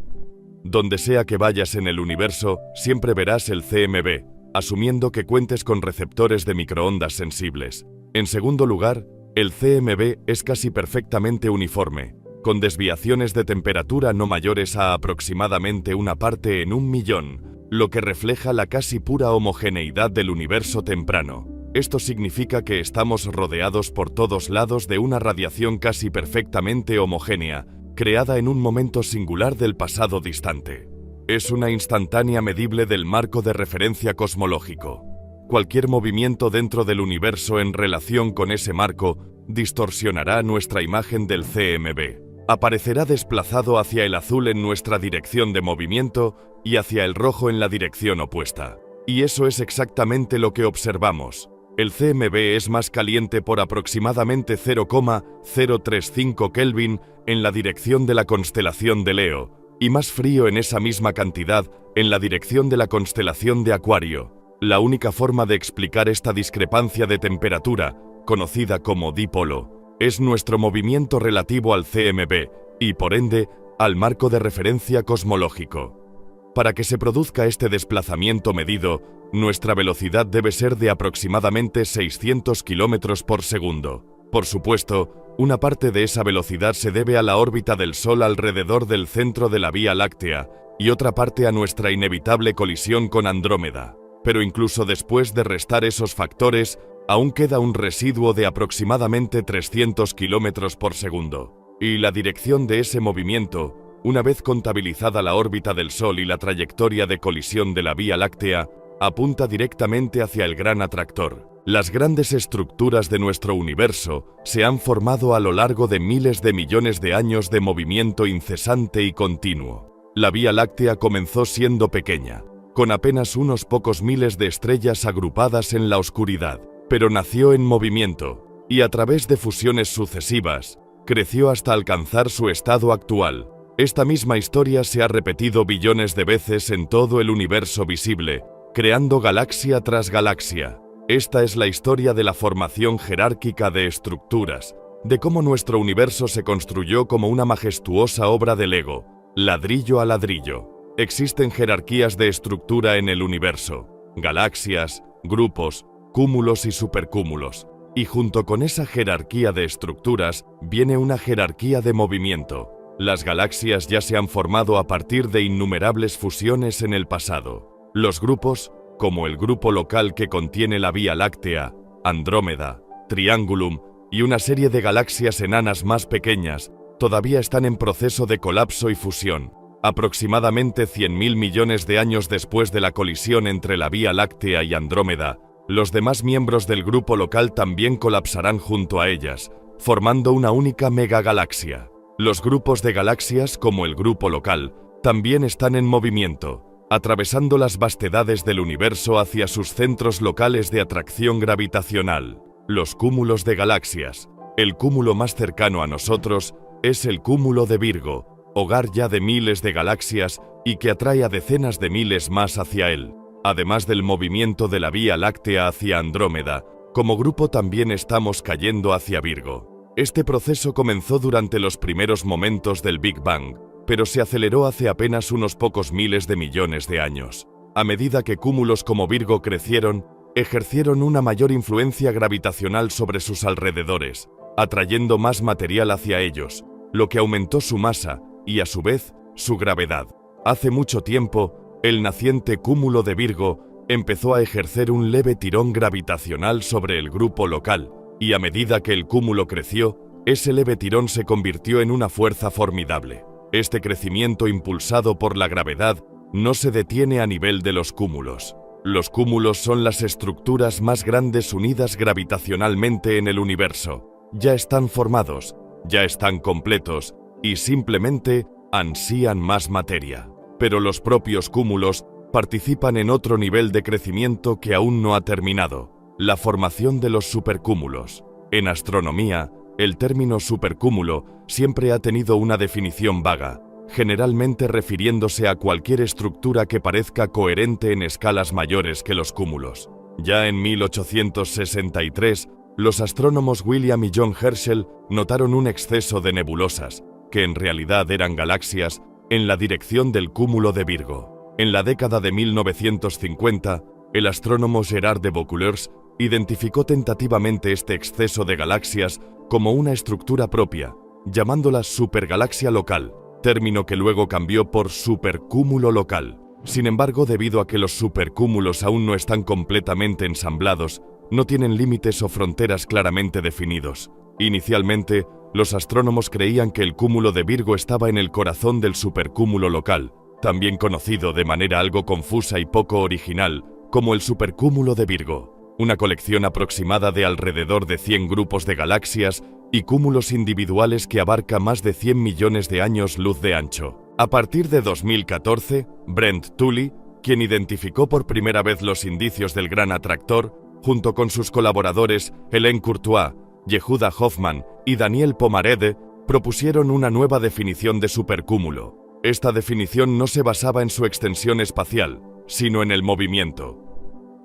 Donde sea que vayas en el universo, siempre verás el CMB, asumiendo que cuentes con receptores de microondas sensibles. En segundo lugar, el CMB es casi perfectamente uniforme, con desviaciones de temperatura no mayores a aproximadamente una parte en 1.000.000, lo que refleja la casi pura homogeneidad del universo temprano. Esto significa que estamos rodeados por todos lados de una radiación casi perfectamente homogénea, creada en un momento singular del pasado distante. Es una instantánea medible del marco de referencia cosmológico. Cualquier movimiento dentro del universo en relación con ese marco distorsionará nuestra imagen del CMB. Aparecerá desplazado hacia el azul en nuestra dirección de movimiento y hacia el rojo en la dirección opuesta. Y eso es exactamente lo que observamos. El CMB es más caliente por aproximadamente 0,035 Kelvin en la dirección de la constelación de Leo, y más frío en esa misma cantidad en la dirección de la constelación de Acuario. La única forma de explicar esta discrepancia de temperatura, conocida como dipolo, es nuestro movimiento relativo al CMB y, por ende, al marco de referencia cosmológico. Para que se produzca este desplazamiento medido, nuestra velocidad debe ser de aproximadamente 600 km por segundo. Por supuesto, una parte de esa velocidad se debe a la órbita del Sol alrededor del centro de la Vía Láctea y otra parte a nuestra inevitable colisión con Andrómeda. Pero incluso después de restar esos factores, aún queda un residuo de aproximadamente 300 km por segundo. Y la dirección de ese movimiento, una vez contabilizada la órbita del Sol y la trayectoria de colisión de la Vía Láctea, apunta directamente hacia el gran atractor. Las grandes estructuras de nuestro universo se han formado a lo largo de miles de millones de años de movimiento incesante y continuo. La Vía Láctea comenzó siendo pequeña, con apenas unos pocos miles de estrellas agrupadas en la oscuridad, pero nació en movimiento, y a través de fusiones sucesivas, creció hasta alcanzar su estado actual. Esta misma historia se ha repetido billones de veces en todo el universo visible, creando galaxia tras galaxia. Esta es la historia de la formación jerárquica de estructuras, de cómo nuestro universo se construyó como una majestuosa obra de Lego, ladrillo a ladrillo. Existen jerarquías de estructura en el universo, galaxias, grupos, cúmulos y supercúmulos, y junto con esa jerarquía de estructuras viene una jerarquía de movimiento. Las galaxias ya se han formado a partir de innumerables fusiones en el pasado. Los grupos, como el grupo local que contiene la Vía Láctea, Andrómeda, Triangulum y una serie de galaxias enanas más pequeñas, todavía están en proceso de colapso y fusión. Aproximadamente 100.000 millones de años después de la colisión entre la Vía Láctea y Andrómeda, los demás miembros del grupo local también colapsarán junto a ellas, formando una única megagalaxia. Los grupos de galaxias, como el grupo local, también están en movimiento, atravesando las vastedades del universo hacia sus centros locales de atracción gravitacional, los cúmulos de galaxias. El cúmulo más cercano a nosotros es el cúmulo de Virgo, hogar ya de miles de galaxias y que atrae a decenas de miles más hacia él. Además del movimiento de la Vía Láctea hacia Andrómeda, como grupo también estamos cayendo hacia Virgo. Este proceso comenzó durante los primeros momentos del Big Bang, pero se aceleró hace apenas unos pocos miles de millones de años. A medida que cúmulos como Virgo crecieron, ejercieron una mayor influencia gravitacional sobre sus alrededores, atrayendo más material hacia ellos, lo que aumentó su masa y, a su vez, su gravedad. Hace mucho tiempo, el naciente cúmulo de Virgo empezó a ejercer un leve tirón gravitacional sobre el grupo local, y a medida que el cúmulo creció, ese leve tirón se convirtió en una fuerza formidable. Este crecimiento impulsado por la gravedad no se detiene a nivel de los cúmulos. Los cúmulos son las estructuras más grandes unidas gravitacionalmente en el universo. Ya están formados, ya están completos, y simplemente ansían más materia. Pero los propios cúmulos participan en otro nivel de crecimiento que aún no ha terminado, la formación de los supercúmulos. En astronomía, el término supercúmulo siempre ha tenido una definición vaga, generalmente refiriéndose a cualquier estructura que parezca coherente en escalas mayores que los cúmulos. Ya en 1863, los astrónomos William y John Herschel notaron un exceso de nebulosas, que en realidad eran galaxias, en la dirección del cúmulo de Virgo. En la década de 1950, el astrónomo Gerard de Vaucouleurs identificó tentativamente este exceso de galaxias como una estructura propia, llamándola supergalaxia local, término que luego cambió por supercúmulo local. Sin embargo, debido a que los supercúmulos aún no están completamente ensamblados, no tienen límites o fronteras claramente definidos. Inicialmente, los astrónomos creían que el cúmulo de Virgo estaba en el corazón del supercúmulo local, también conocido de manera algo confusa y poco original como el supercúmulo de Virgo, una colección aproximada de alrededor de 100 grupos de galaxias y cúmulos individuales que abarca más de 100 millones de años luz de ancho. A partir de 2014, Brent Tully, quien identificó por primera vez los indicios del gran atractor, junto con sus colaboradores Hélène Courtois, Yehuda Hoffman y Daniel Pomarede, propusieron una nueva definición de supercúmulo. Esta definición no se basaba en su extensión espacial, sino en el movimiento.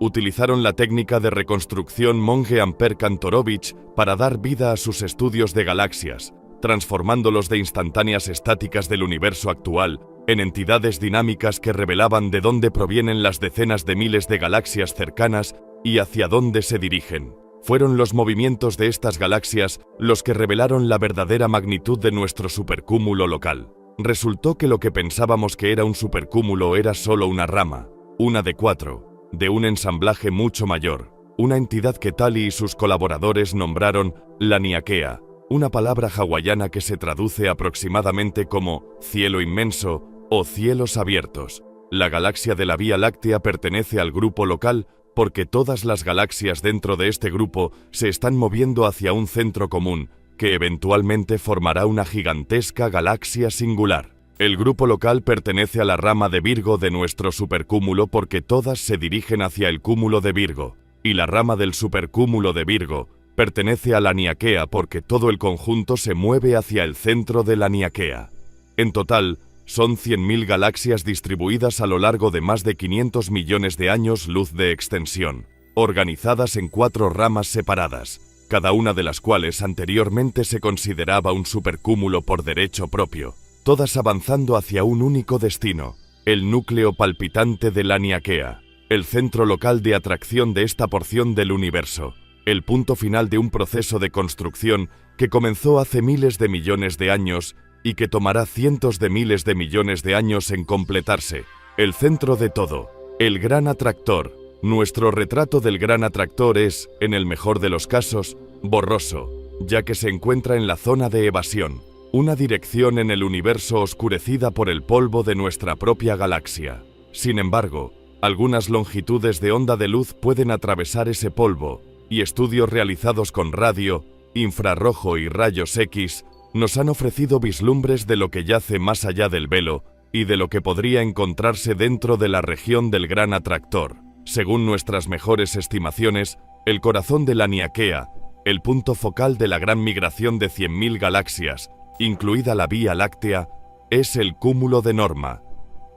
Utilizaron la técnica de reconstrucción Monge-Ampère-Kantorovich para dar vida a sus estudios de galaxias, transformándolos de instantáneas estáticas del universo actual en entidades dinámicas que revelaban de dónde provienen las decenas de miles de galaxias cercanas y hacia dónde se dirigen. Fueron los movimientos de estas galaxias los que revelaron la verdadera magnitud de nuestro supercúmulo local. Resultó que lo que pensábamos que era un supercúmulo era solo una rama, una de 4, de un ensamblaje mucho mayor, una entidad que Tully y sus colaboradores nombraron Laniakea, una palabra hawaiana que se traduce aproximadamente como cielo inmenso o cielos abiertos. La galaxia de la Vía Láctea pertenece al grupo local porque todas las galaxias dentro de este grupo se están moviendo hacia un centro común, que eventualmente formará una gigantesca galaxia singular. El grupo local pertenece a la rama de Virgo de nuestro supercúmulo porque todas se dirigen hacia el cúmulo de Virgo, y la rama del supercúmulo de Virgo pertenece a Laniakea porque todo el conjunto se mueve hacia el centro de Laniakea. En total, son 100.000 galaxias distribuidas a lo largo de más de 500 millones de años luz de extensión, organizadas en 4 ramas separadas, cada una de las cuales anteriormente se consideraba un supercúmulo por derecho propio, todas avanzando hacia un único destino, el núcleo palpitante de Laniakea, el centro local de atracción de esta porción del universo, el punto final de un proceso de construcción que comenzó hace miles de millones de años y que tomará cientos de miles de millones de años en completarse. El centro de todo, el gran atractor. Nuestro retrato del gran atractor es, en el mejor de los casos, borroso, ya que se encuentra en la zona de evasión. una dirección en el universo oscurecida por el polvo de nuestra propia galaxia. Sin embargo, algunas longitudes de onda de luz pueden atravesar ese polvo, y estudios realizados con radio, infrarrojo y rayos X nos han ofrecido vislumbres de lo que yace más allá del velo y de lo que podría encontrarse dentro de la región del Gran Atractor. Según nuestras mejores estimaciones, el corazón de la Niaquea, el punto focal de la gran migración de 100.000 galaxias, incluida la Vía Láctea, es el cúmulo de Norma,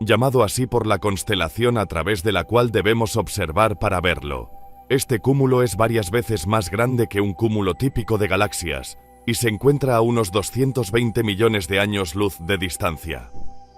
llamado así por la constelación a través de la cual debemos observar para verlo. Este cúmulo es varias veces más grande que un cúmulo típico de galaxias y se encuentra a unos 220 millones de años luz de distancia.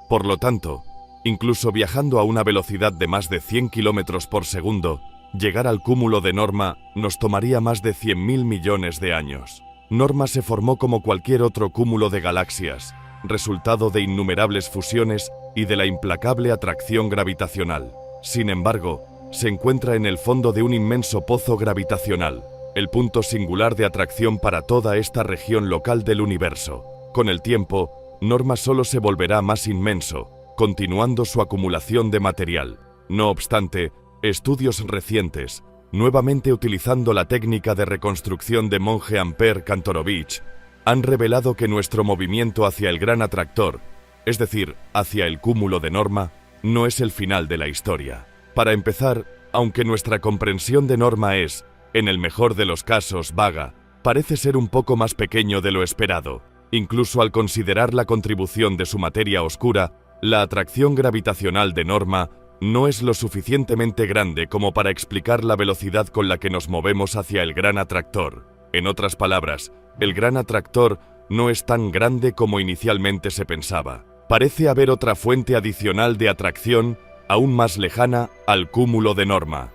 Por lo tanto, incluso viajando a una velocidad de más de 100 km por segundo, llegar al cúmulo de Norma nos tomaría más de 100.000 millones de años. Norma se formó como cualquier otro cúmulo de galaxias, resultado de innumerables fusiones y de la implacable atracción gravitacional. Sin embargo, se encuentra en el fondo de un inmenso pozo gravitacional, el punto singular de atracción para toda esta región local del universo. Con el tiempo, Norma solo se volverá más inmenso, continuando su acumulación de material. No obstante, estudios recientes, nuevamente utilizando la técnica de reconstrucción de monje Ampère Kantorovich, han revelado que nuestro movimiento hacia el Gran Atractor, es decir, hacia el cúmulo de Norma, no es el final de la historia. Para empezar, aunque nuestra comprensión de Norma es, en el mejor de los casos, vaga, parece ser un poco más pequeño de lo esperado. Incluso al considerar la contribución de su materia oscura, la atracción gravitacional de Norma no es lo suficientemente grande como para explicar la velocidad con la que nos movemos hacia el Gran Atractor. En otras palabras, el Gran Atractor no es tan grande como inicialmente se pensaba. Parece haber otra fuente adicional de atracción aún más lejana al cúmulo de Norma.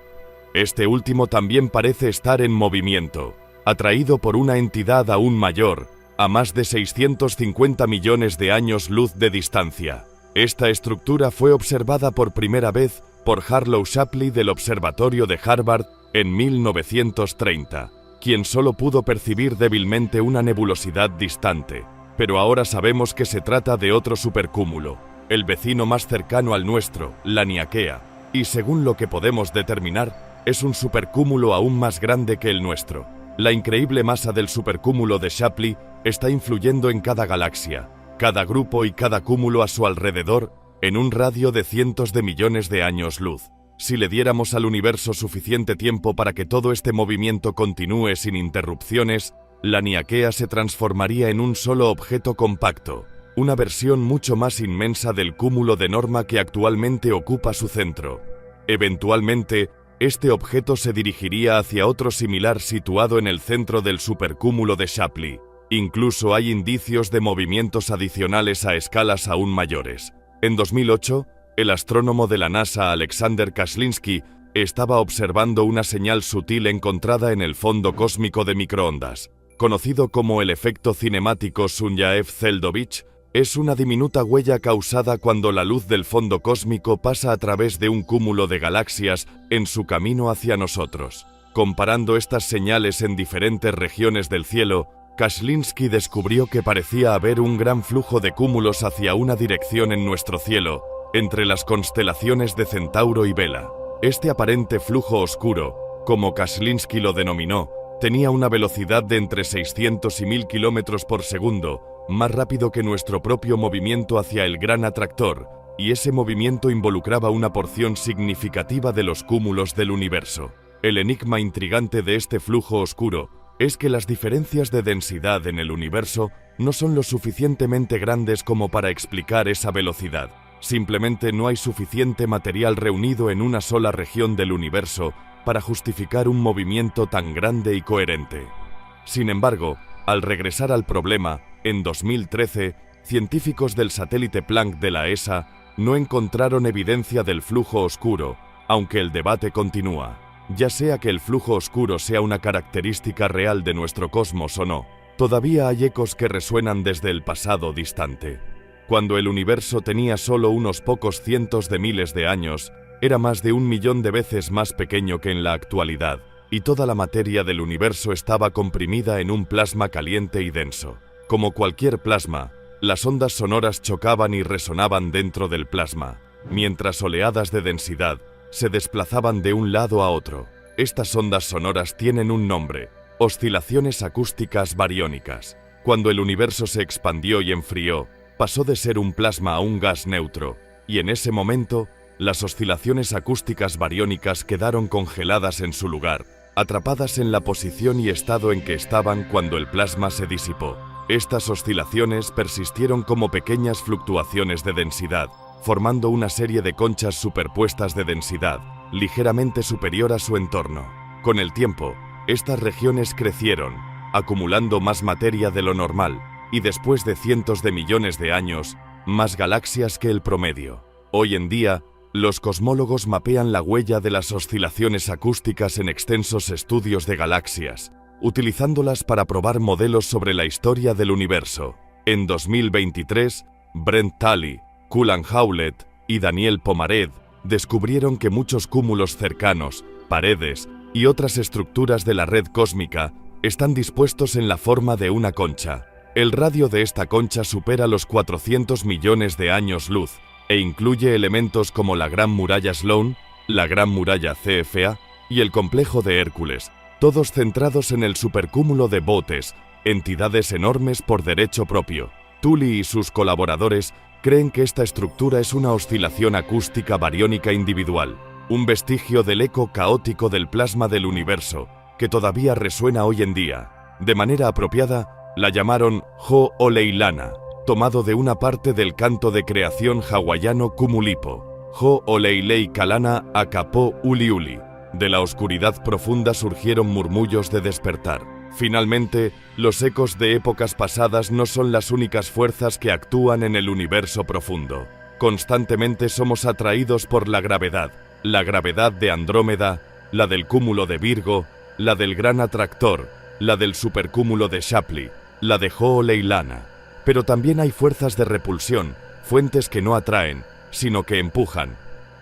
Este último también parece estar en movimiento, atraído por una entidad aún mayor, a más de 650 millones de años luz de distancia. Esta estructura fue observada por primera vez por Harlow Shapley del Observatorio de Harvard en 1930, quien solo pudo percibir débilmente una nebulosidad distante. Pero ahora sabemos que se trata de otro supercúmulo, el vecino más cercano al nuestro, la Niaquea, y según lo que podemos determinar, es un supercúmulo aún más grande que el nuestro. La increíble masa del supercúmulo de Shapley está influyendo en cada galaxia, cada grupo y cada cúmulo a su alrededor, en un radio de cientos de millones de años luz. Si le diéramos al universo suficiente tiempo para que todo este movimiento continúe sin interrupciones, la Niaquea se transformaría en un solo objeto compacto, una versión mucho más inmensa del cúmulo de Norma que actualmente ocupa su centro. Eventualmente, este objeto se dirigiría hacia otro similar situado en el centro del supercúmulo de Shapley. Incluso hay indicios de movimientos adicionales a escalas aún mayores. En 2008, el astrónomo de la NASA Alexander Kaslinsky estaba observando una señal sutil encontrada en el fondo cósmico de microondas. Conocido como el efecto cinemático Sunyaev-Zeldovich, es una diminuta huella causada cuando la luz del fondo cósmico pasa a través de un cúmulo de galaxias en su camino hacia nosotros. Comparando estas señales en diferentes regiones del cielo, Kaslinsky descubrió que parecía haber un gran flujo de cúmulos hacia una dirección en nuestro cielo, entre las constelaciones de Centauro y Vela. Este aparente flujo oscuro, como Kaslinsky lo denominó, tenía una velocidad de entre 600 y 1000 km por segundo, más rápido que nuestro propio movimiento hacia el Gran Atractor, y ese movimiento involucraba una porción significativa de los cúmulos del universo. El enigma intrigante de este flujo oscuro es que las diferencias de densidad en el universo no son lo suficientemente grandes como para explicar esa velocidad. Simplemente no hay suficiente material reunido en una sola región del universo para justificar un movimiento tan grande y coherente. Sin embargo, al regresar al problema, en 2013, científicos del satélite Planck de la ESA no encontraron evidencia del flujo oscuro, aunque el debate continúa. Ya sea que el flujo oscuro sea una característica real de nuestro cosmos o no, todavía hay ecos que resuenan desde el pasado distante. Cuando el universo tenía solo unos pocos cientos de miles de años, era más de 1 millón de veces más pequeño que en la actualidad, y toda la materia del universo estaba comprimida en un plasma caliente y denso. Como cualquier plasma, las ondas sonoras chocaban y resonaban dentro del plasma, mientras oleadas de densidad se desplazaban de un lado a otro. Estas ondas sonoras tienen un nombre: oscilaciones acústicas bariónicas. Cuando el universo se expandió y enfrió, pasó de ser un plasma a un gas neutro, y en ese momento, las oscilaciones acústicas bariónicas quedaron congeladas en su lugar, atrapadas en la posición y estado en que estaban cuando el plasma se disipó. Estas oscilaciones persistieron como pequeñas fluctuaciones de densidad, formando una serie de conchas superpuestas de densidad, ligeramente superior a su entorno. Con el tiempo, estas regiones crecieron, acumulando más materia de lo normal, y después de cientos de millones de años, más galaxias que el promedio. Hoy en día, los cosmólogos mapean la huella de las oscilaciones acústicas en extensos estudios de galaxias, utilizándolas para probar modelos sobre la historia del universo. En 2023, Brent Talley, Cullen Howlett y Daniel Pomared descubrieron que muchos cúmulos cercanos, paredes y otras estructuras de la red cósmica están dispuestos en la forma de una concha. El radio de esta concha supera los 400 millones de años luz e incluye elementos como la Gran Muralla Sloan, la Gran Muralla CFA y el Complejo de Hércules, todos centrados en el supercúmulo de Botes, entidades enormes por derecho propio. Tully y sus colaboradores creen que esta estructura es una oscilación acústica bariónica individual, un vestigio del eco caótico del plasma del universo, que todavía resuena hoy en día. De manera apropiada, la llamaron Ho-Oleilana, tomado de una parte del canto de creación hawaiano Kumulipo. Ho-Oleilei Kalana Akapo Uli Uli. De la oscuridad profunda surgieron murmullos de despertar. Finalmente, los ecos de épocas pasadas no son las únicas fuerzas que actúan en el universo profundo. Constantemente somos atraídos por la gravedad de Andrómeda, la del cúmulo de Virgo, la del Gran Atractor, la del supercúmulo de Shapley, la de Ho-Oleilana. Pero también hay fuerzas de repulsión, fuentes que no atraen, sino que empujan.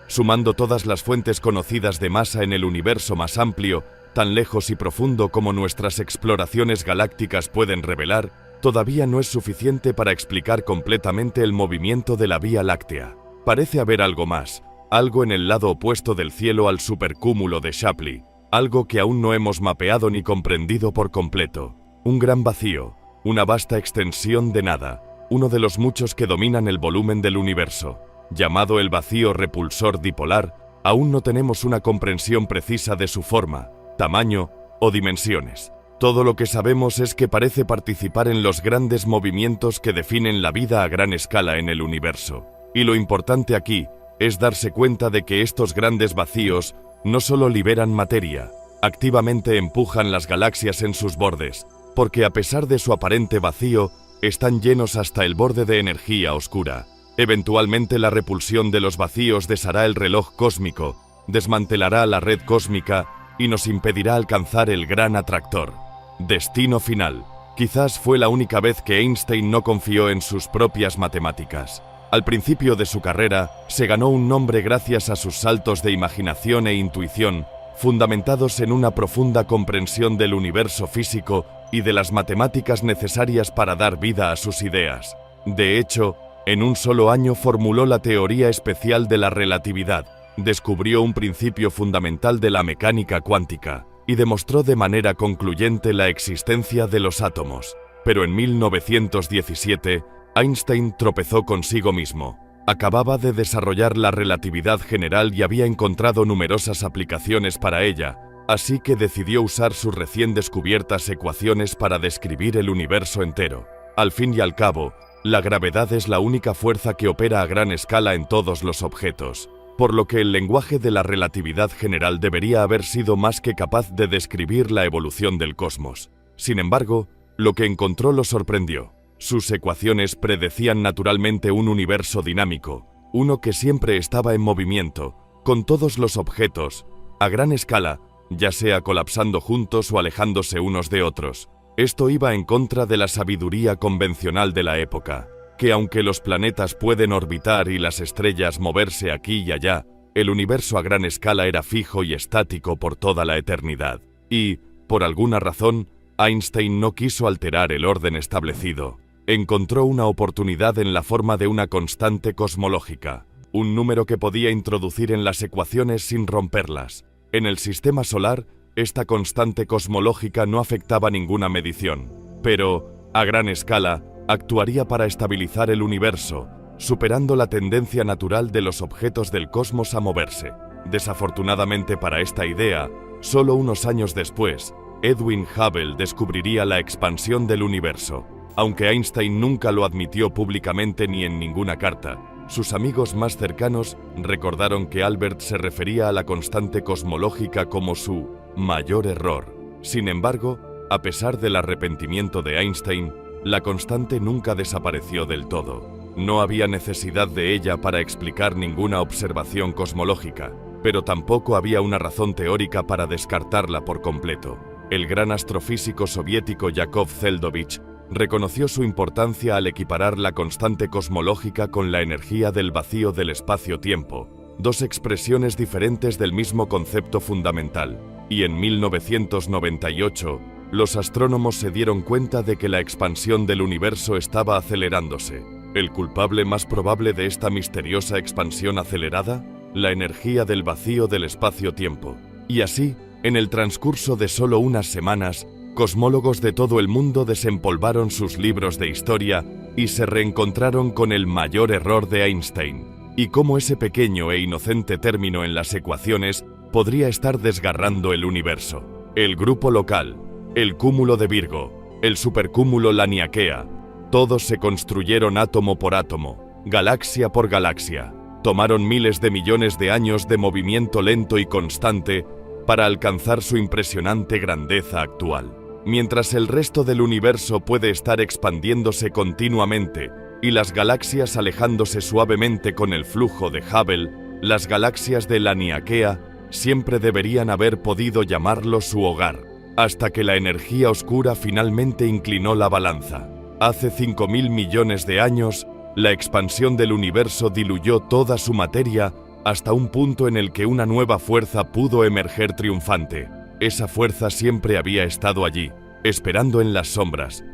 Sumando todas las fuentes conocidas de masa en el universo más amplio, tan lejos y profundo como nuestras exploraciones galácticas pueden revelar, todavía no es suficiente para explicar completamente el movimiento de la Vía Láctea. Parece haber algo más, algo en el lado opuesto del cielo al supercúmulo de Shapley, algo que aún no hemos mapeado ni comprendido por completo. Un gran vacío, una vasta extensión de nada, uno de los muchos que dominan el volumen del universo. Llamado el vacío repulsor dipolar, aún no tenemos una comprensión precisa de su forma, tamaño o dimensiones. Todo lo que sabemos es que parece participar en los grandes movimientos que definen la vida a gran escala en el universo. Y lo importante aquí es darse cuenta de que estos grandes vacíos no solo liberan materia, activamente empujan las galaxias en sus bordes, porque a pesar de su aparente vacío, están llenos hasta el borde de energía oscura. Eventualmente la repulsión de los vacíos deshará el reloj cósmico, desmantelará la red cósmica y nos impedirá alcanzar el gran atractor. Destino final. Quizás fue la única vez que Einstein no confió en sus propias matemáticas. Al principio de su carrera, se ganó un nombre gracias a sus saltos de imaginación e intuición, fundamentados en una profunda comprensión del universo físico y de las matemáticas necesarias para dar vida a sus ideas. De hecho, en un solo año formuló la teoría especial de la relatividad, descubrió un principio fundamental de la mecánica cuántica y demostró de manera concluyente la existencia de los átomos. Pero en 1917, Einstein tropezó consigo mismo. Acababa de desarrollar la relatividad general y había encontrado numerosas aplicaciones para ella, así que decidió usar sus recién descubiertas ecuaciones para describir el universo entero. Al fin y al cabo, la gravedad es la única fuerza que opera a gran escala en todos los objetos, por lo que el lenguaje de la relatividad general debería haber sido más que capaz de describir la evolución del cosmos. Sin embargo, lo que encontró lo sorprendió. Sus ecuaciones predecían naturalmente un universo dinámico, uno que siempre estaba en movimiento, con todos los objetos, a gran escala, ya sea colapsando juntos o alejándose unos de otros. Esto iba en contra de la sabiduría convencional de la época, que aunque los planetas pueden orbitar y las estrellas moverse aquí y allá, el universo a gran escala era fijo y estático por toda la eternidad. Y, por alguna razón, Einstein no quiso alterar el orden establecido. Encontró una oportunidad en la forma de una constante cosmológica, un número que podía introducir en las ecuaciones sin romperlas. En el sistema solar, esta constante cosmológica no afectaba ninguna medición, pero, a gran escala, actuaría para estabilizar el universo, superando la tendencia natural de los objetos del cosmos a moverse. Desafortunadamente para esta idea, solo unos años después, Edwin Hubble descubriría la expansión del universo. Aunque Einstein nunca lo admitió públicamente ni en ninguna carta, sus amigos más cercanos recordaron que Albert se refería a la constante cosmológica como su mayor error. Sin embargo, a pesar del arrepentimiento de Einstein, la constante nunca desapareció del todo. No había necesidad de ella para explicar ninguna observación cosmológica, pero tampoco había una razón teórica para descartarla por completo. El gran astrofísico soviético Yakov Zeldovich reconoció su importancia al equiparar la constante cosmológica con la energía del vacío del espacio-tiempo, dos expresiones diferentes del mismo concepto fundamental, y en 1998, los astrónomos se dieron cuenta de que la expansión del universo estaba acelerándose. ¿El culpable más probable de esta misteriosa expansión acelerada? La energía del vacío del espacio-tiempo. Y así, en el transcurso de solo unas semanas, cosmólogos de todo el mundo desempolvaron sus libros de historia y se reencontraron con el mayor error de Einstein, y cómo ese pequeño e inocente término en las ecuaciones podría estar desgarrando el universo. El grupo local, el cúmulo de Virgo, el supercúmulo Laniakea, todos se construyeron átomo por átomo, galaxia por galaxia. Tomaron miles de millones de años de movimiento lento y constante para alcanzar su impresionante grandeza actual. Mientras el resto del universo puede estar expandiéndose continuamente y las galaxias alejándose suavemente con el flujo de Hubble, las galaxias de Laniakea siempre deberían haber podido llamarlo su hogar, hasta que la energía oscura finalmente inclinó la balanza. Hace 5.000 millones de años, la expansión del universo diluyó toda su materia hasta un punto en el que una nueva fuerza pudo emerger triunfante. Esa fuerza siempre había estado allí, esperando en las sombras,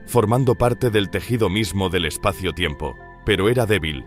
formando parte del tejido mismo del espacio-tiempo, pero era débil,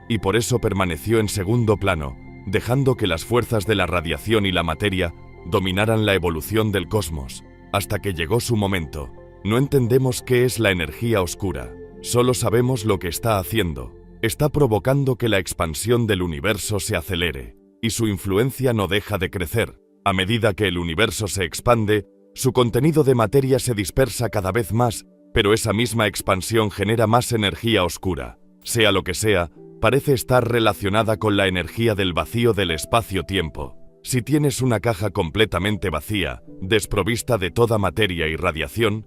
y por eso permaneció en segundo plano, dejando que las fuerzas de la radiación y la materia dominaran la evolución del cosmos, hasta que llegó su momento. No entendemos qué es la energía oscura, solo sabemos lo que está haciendo. Está provocando que la expansión del universo se acelere, y su influencia no deja de crecer. A medida que el universo se expande, su contenido de materia se dispersa cada vez más, pero esa misma expansión genera más energía oscura. Sea lo que sea, parece estar relacionada con la energía del vacío del espacio-tiempo. Si tienes una caja completamente vacía, desprovista de toda materia y radiación,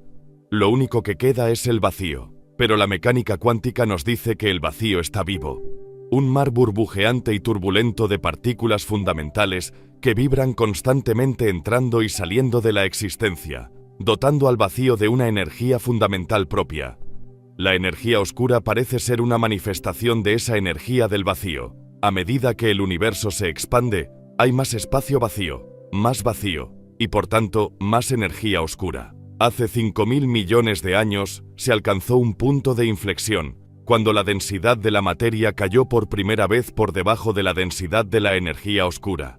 lo único que queda es el vacío. Pero la mecánica cuántica nos dice que el vacío está vivo. Un mar burbujeante y turbulento de partículas fundamentales que vibran constantemente entrando y saliendo de la existencia, dotando al vacío de una energía fundamental propia. La energía oscura parece ser una manifestación de esa energía del vacío. A medida que el universo se expande, hay más espacio vacío, y por tanto, más energía oscura. Hace 5.000 millones de años se alcanzó un punto de inflexión, cuando la densidad de la materia cayó por primera vez por debajo de la densidad de la energía oscura.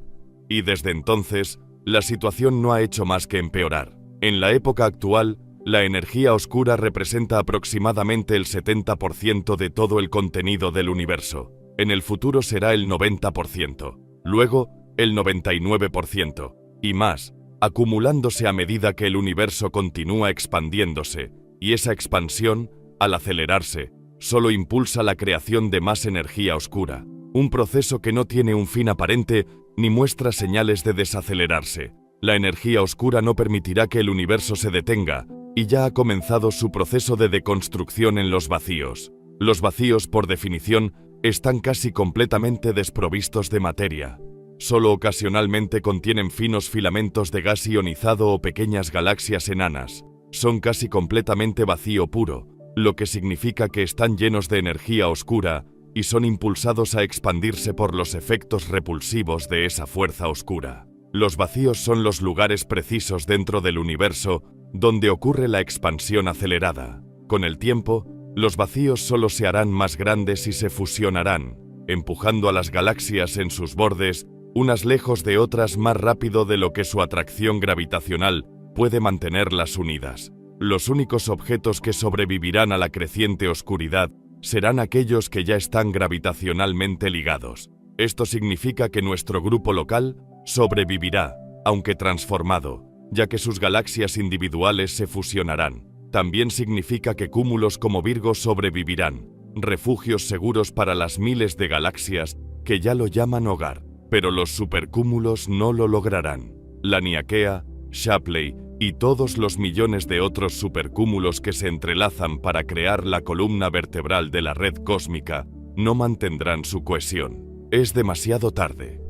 Y desde entonces, la situación no ha hecho más que empeorar. En la época actual, la energía oscura representa aproximadamente el 70% de todo el contenido del universo. En el futuro será el 90%, luego el 99% y más, acumulándose a medida que el universo continúa expandiéndose, y esa expansión, al acelerarse, solo impulsa la creación de más energía oscura, un proceso que no tiene un fin aparente ni muestra señales de desacelerarse. La energía oscura no permitirá que el universo se detenga, y ya ha comenzado su proceso de deconstrucción en los vacíos. Los vacíos, por definición, están casi completamente desprovistos de materia. Solo ocasionalmente contienen finos filamentos de gas ionizado o pequeñas galaxias enanas. Son casi completamente vacío puro, lo que significa que están llenos de energía oscura y son impulsados a expandirse por los efectos repulsivos de esa fuerza oscura. Los vacíos son los lugares precisos dentro del universo donde ocurre la expansión acelerada. Con el tiempo, los vacíos solo se harán más grandes y se fusionarán, empujando a las galaxias en sus bordes, unas lejos de otras más rápido de lo que su atracción gravitacional puede mantenerlas unidas. Los únicos objetos que sobrevivirán a la creciente oscuridad serán aquellos que ya están gravitacionalmente ligados. Esto significa que nuestro grupo local sobrevivirá, aunque transformado, ya que sus galaxias individuales se fusionarán. También significa que cúmulos como Virgo sobrevivirán, refugios seguros para las miles de galaxias que ya lo llaman hogar, pero los supercúmulos no lo lograrán. Laniakea, Shapley y todos los millones de otros supercúmulos que se entrelazan para crear la columna vertebral de la red cósmica no mantendrán su cohesión. Es demasiado tarde.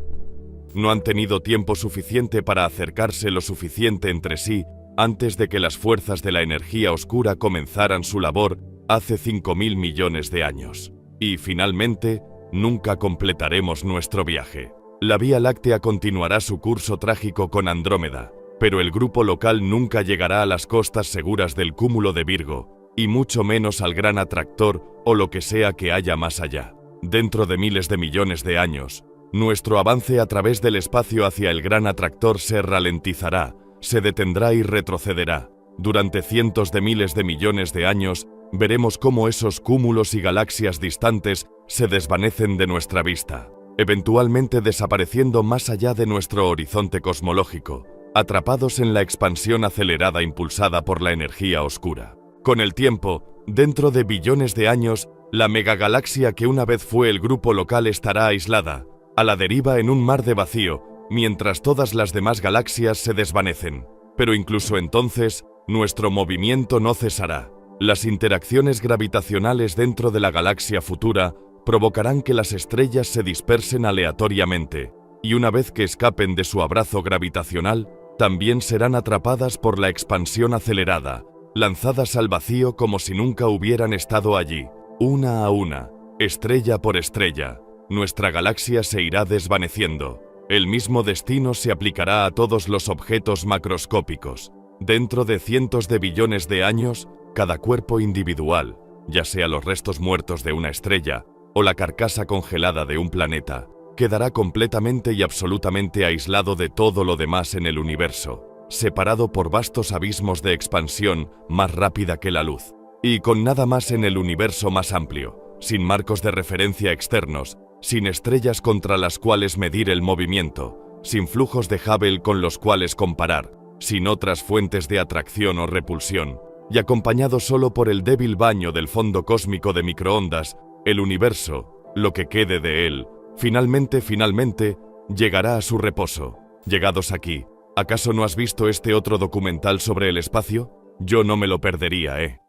No han tenido tiempo suficiente para acercarse lo suficiente entre sí antes de que las fuerzas de la energía oscura comenzaran su labor hace 5.000 millones de años. Y finalmente, nunca completaremos nuestro viaje. La Vía Láctea continuará su curso trágico con Andrómeda, pero el grupo local nunca llegará a las costas seguras del cúmulo de Virgo, y mucho menos al gran atractor o lo que sea que haya más allá. Dentro de miles de millones de años, nuestro avance a través del espacio hacia el gran atractor se ralentizará, se detendrá y retrocederá. Durante cientos de miles de millones de años, veremos cómo esos cúmulos y galaxias distantes se desvanecen de nuestra vista, eventualmente desapareciendo más allá de nuestro horizonte cosmológico, atrapados en la expansión acelerada impulsada por la energía oscura. Con el tiempo, dentro de billones de años, la megagalaxia que una vez fue el grupo local estará aislada, a la deriva en un mar de vacío, mientras todas las demás galaxias se desvanecen. Pero incluso entonces, nuestro movimiento no cesará. Las interacciones gravitacionales dentro de la galaxia futura provocarán que las estrellas se dispersen aleatoriamente, y una vez que escapen de su abrazo gravitacional, también serán atrapadas por la expansión acelerada, lanzadas al vacío como si nunca hubieran estado allí. Una a una, estrella por estrella, nuestra galaxia se irá desvaneciendo. El mismo destino se aplicará a todos los objetos macroscópicos. Dentro de cientos de billones de años, cada cuerpo individual, ya sea los restos muertos de una estrella o la carcasa congelada de un planeta, quedará completamente y absolutamente aislado de todo lo demás en el universo, separado por vastos abismos de expansión más rápida que la luz, y con nada más en el universo más amplio, sin marcos de referencia externos, sin estrellas contra las cuales medir el movimiento, sin flujos de Hubble con los cuales comparar, sin otras fuentes de atracción o repulsión, y acompañado solo por el débil baño del fondo cósmico de microondas, el universo, lo que quede de él, finalmente, llegará a su reposo. Llegados aquí, ¿acaso no has visto este otro documental sobre el espacio? Yo no me lo perdería,